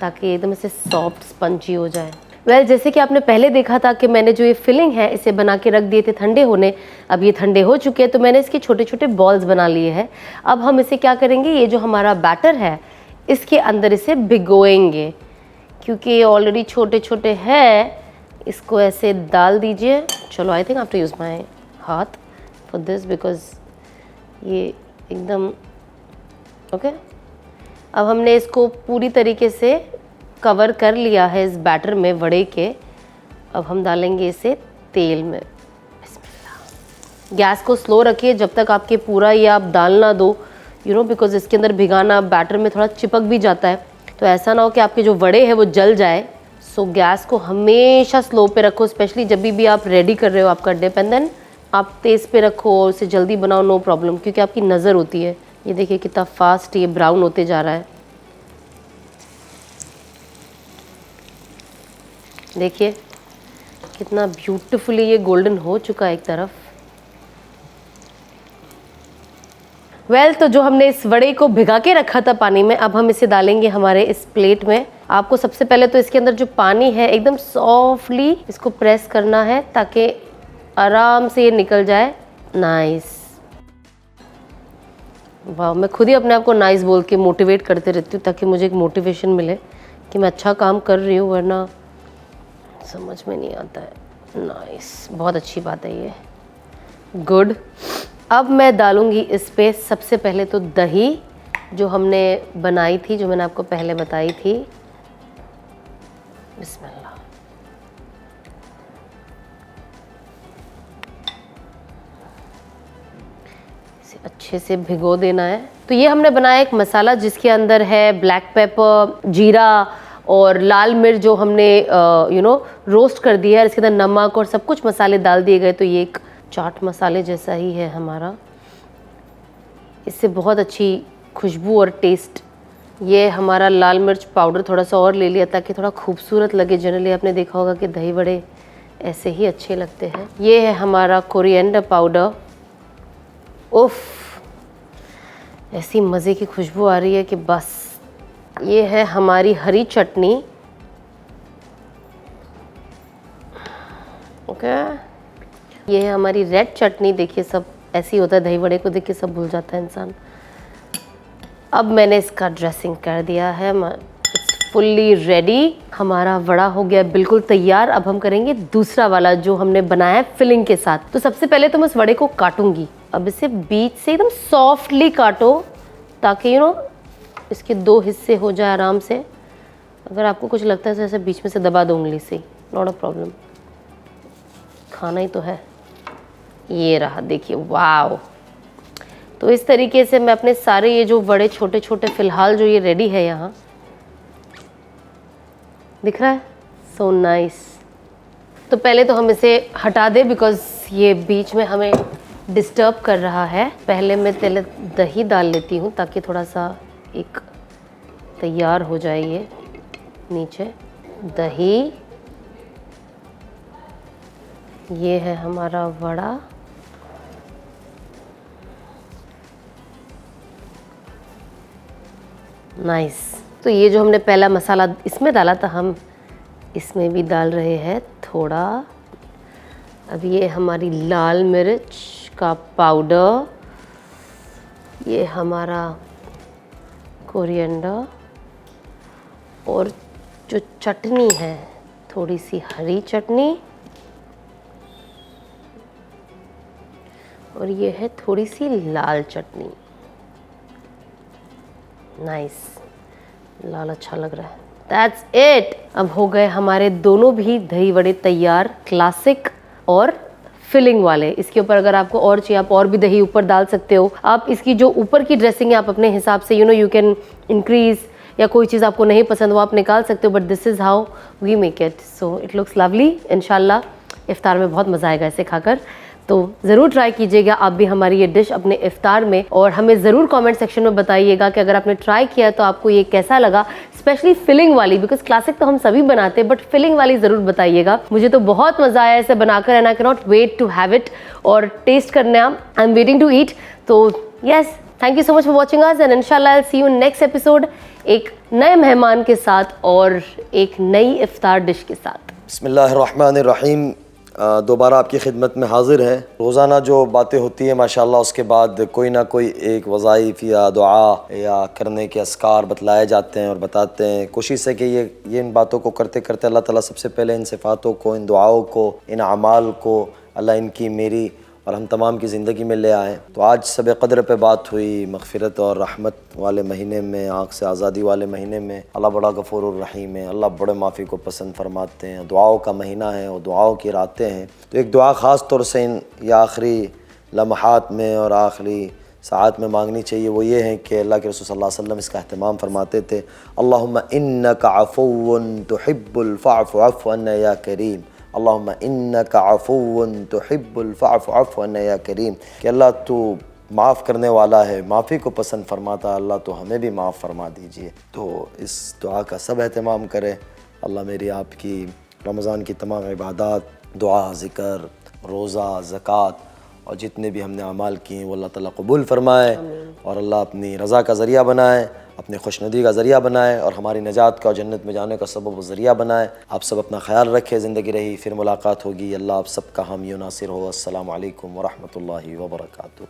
ताकि एकदम से सॉफ्ट स्पंजी हो जाए। जैसे कि आपने पहले देखा था कि मैंने जो ये फिलिंग है इसे बना के रख दिए थे ठंडे होने। अब ये ठंडे हो चुके हैं तो मैंने इसके छोटे छोटे बॉल्स बना लिए हैं। अब हम इसे क्या करेंगे, ये जो हमारा बैटर है इसके अंदर इसे भिगोएंगे, क्योंकि ये ऑलरेडी छोटे छोटे हैं। इसको ऐसे डाल दीजिए। चलो, I think I have to use my हाथ फॉर दिस, बिकॉज ये एकदम ओके। अब हमने इसको पूरी तरीके से कवर कर लिया है इस बैटर में वड़े के। अब हम डालेंगे इसे तेल में। बिस्मिल्लाह। गैस को स्लो रखिए जब तक आपके पूरा ये आप डाल ना दो, बिकॉज इसके अंदर भिगाना बैटर में थोड़ा चिपक भी जाता है, तो ऐसा ना हो कि आपके जो वड़े हैं वो जल जाए। सो गैस को हमेशा स्लो पे रखो, स्पेशली जब भी आप रेडी कर रहे हो आपका डिप, एंड देन आप तेज़ पे रखो और उसे जल्दी बनाओ, नो प्रॉब्लम, क्योंकि आपकी नज़र होती है। ये देखिए कितना फास्ट ये ब्राउन होते जा रहा है। देखिए कितना ब्यूटीफुली ये गोल्डन हो चुका है एक तरफ। तो जो हमने इस वड़े को भिगा के रखा था पानी में, अब हम इसे डालेंगे हमारे इस प्लेट में। आपको सबसे पहले तो इसके अंदर जो पानी है एकदम सॉफ्टली इसको प्रेस करना है ताकि आराम से ये निकल जाए। नाइस। वाह, मैं खुद ही अपने आप को नाइस बोल के मोटिवेट करते रहती हूँ ताकि मुझे एक मोटिवेशन मिले कि मैं अच्छा काम कर रही हूँ, वरना समझ में नहीं आता है। नाइस, बहुत अच्छी बात है ये। गुड। अब मैं डालूंगी इस पे सबसे पहले तो दही जो हमने बनाई थी, जो मैंने आपको पहले बताई थी। बिस्मिल्लाह। इसे अच्छे से भिगो देना है। तो ये हमने बनाया एक मसाला जिसके अंदर है ब्लैक पेपर, जीरा और लाल मिर्च जो हमने रोस्ट कर दिया है। इसके अंदर नमक और सब कुछ मसाले डाल दिए गए, तो ये एक चाट मसाले जैसा ही है हमारा। इससे बहुत अच्छी खुशबू और टेस्ट। ये हमारा लाल मिर्च पाउडर थोड़ा सा और ले लिया ताकि थोड़ा खूबसूरत लगे। जनरली आपने देखा होगा कि दही बड़े ऐसे ही अच्छे लगते हैं। ये है हमारा कोरिएंडर पाउडर। उफ, ऐसी मज़े की खुशबू आ रही है कि बस। ये है हमारी हरी चटनी। ओके, ये है हमारी रेड चटनी। देखिए सब ऐसी होता है, दही वड़े को देख के सब भूल जाता है इंसान। अब मैंने इसका ड्रेसिंग कर दिया है, फुल्ली रेडी। हमारा वड़ा हो गया बिल्कुल तैयार। अब हम करेंगे दूसरा वाला जो हमने बनाया है फिलिंग के साथ। तो सबसे पहले तो मैं इस वड़े को काटूंगी। अब इसे बीच से एकदम सॉफ्टली काटो ताकि इसके 2 हिस्से हो जाए आराम से। अगर आपको कुछ लगता है तो ऐसे बीच में से दबा दो उंगली से, नॉट अ प्रॉब्लम, खाना ही तो है। ये रहा, देखिए, वाव। तो इस तरीके से मैं अपने सारे ये जो बड़े छोटे छोटे फिलहाल जो ये रेडी है, यहाँ दिख रहा है, सो नाइस। तो पहले तो हम इसे हटा दें बिकॉज ये बीच में हमें डिस्टर्ब कर रहा है। पहले मैं दही डाल लेती हूँ ताकि थोड़ा सा एक तैयार हो जाए ये नीचे। दही, ये है हमारा वड़ा। नाइस। तो ये जो हमने पहला मसाला इसमें डाला था, हम इसमें भी डाल रहे हैं थोड़ा। अब ये हमारी लाल मिर्च का पाउडर, ये हमारा कोरिएंडर, और जो चटनी है थोड़ी सी हरी चटनी, और ये है थोड़ी सी लाल चटनी। नाइस, लाल अच्छा लग रहा है। That's it. अब हो गए हमारे दोनों भी दही वड़े तैयार, क्लासिक और फिलिंग वाले। इसके ऊपर अगर आपको और चाहिए आप और भी दही ऊपर डाल सकते हो। आप इसकी जो ऊपर की ड्रेसिंग है आप अपने हिसाब से यू कैन इंक्रीज, या कोई चीज़ आपको नहीं पसंद वो आप निकाल सकते हो, but this is how we make it. So it looks lovely. इंशाल्लाह इफ्तार में बहुत मज़ा आएगा इसे खाकर। तो ज़रूर ट्राई कीजिएगा आप भी हमारी ये डिश अपने इफ्तार में, और हमें ज़रूर कमेंट सेक्शन में बताइएगा कि अगर आपने ट्राई किया तो आपको ये कैसा लगा, स्पेशली फिलिंग वाली, बिकॉज क्लासिक तो हम सभी बनाते हैं बट फिलिंग वाली ज़रूर बताइएगा। मुझे तो बहुत मज़ा आया इसे बनाकर, and I can not wait to have it और टेस्ट करना। I am waiting to eat. तो yes, thank you so much for watching us, and इंशाल्लाह I will see you next episode एक नए मेहमान के साथ और एक नई इफ्तार डिश के साथ। बिस्मिल्लाहिर्रहमानिर्रहीम। दोबारा आपकी खिदमत में हाजिर है। रोज़ाना जो बातें होती हैं माशाल्लाह, उसके बाद कोई ना कोई एक वज़ाइफ या दुआ या करने के अस्कार बतलाए जाते हैं और बताते हैं। कोशिश है कि ये इन बातों को करते करते अल्लाह ताला सबसे पहले इन सिफ़ातों को, इन दुआओं को, इन अमाल को अल्लाह इनकी, मेरी और हम तमाम की ज़िंदगी में ले आएँ। तो आज सब क़द्र पे बात हुई, मग़फ़िरत और रहमत वाले महीने में, आँख से आज़ादी वाले महीने में। अल्लाह बड़ा गफ़ूरुर रहीम है, अल्लाह बड़े माफ़ी को पसंद फरमाते हैं। दुआओं का महीना है और दुआओं की रातें हैं। तो एक दुआ ख़ास तौर से इन या आखिरी लम्हात में और आखिरी सात में मांगनी चाहिए, वो ये है कि अल्लाह के रसूल सल्लल्लाहु अलैहि वसल्लम इसका अहतमाम फरमाते थे, अल्लाहुम्मा इन्नका अफ़ुव्वुन तुहिब्बुल फ़अफ़ु अफ़्व अन्ना या करीम, अल्लाहुम्मा इन्नका अफ़ुव्वुन तुहिब्बुल फ़अफ़ु अफ़्व अन्ना या करीम, कि अल्लाह तू माफ़ करने वाला है, माफ़ी को पसंद फरमाता, अल्लाह तो हमें भी माफ़ फरमा दीजिए। तो इस दुआ का सब एहतमाम करें। अल्लाह मेरी आपकी रमज़ान की तमाम इबादत, दुआ, ज़िक्र, रोज़ा, ज़कात और जितने भी हमने अमाल किए वो अल्लाह ताला कबूल फरमाए, और अल्लाह अपनी रज़ा का ज़रिया बनाए, अपनी खुशनुदी का ज़रिया बनाए, और हमारी नजात का और जन्नत में जाने का सबब ज़रिया बनाए। आप सब अपना ख्याल रखें। ज़िंदगी रही फिर मुलाकात होगी। अल्लाह आप सबका हामी नासिर हो। अस्सलामु अलैकुम व रहमतुल्लाहि व बरकातुहू।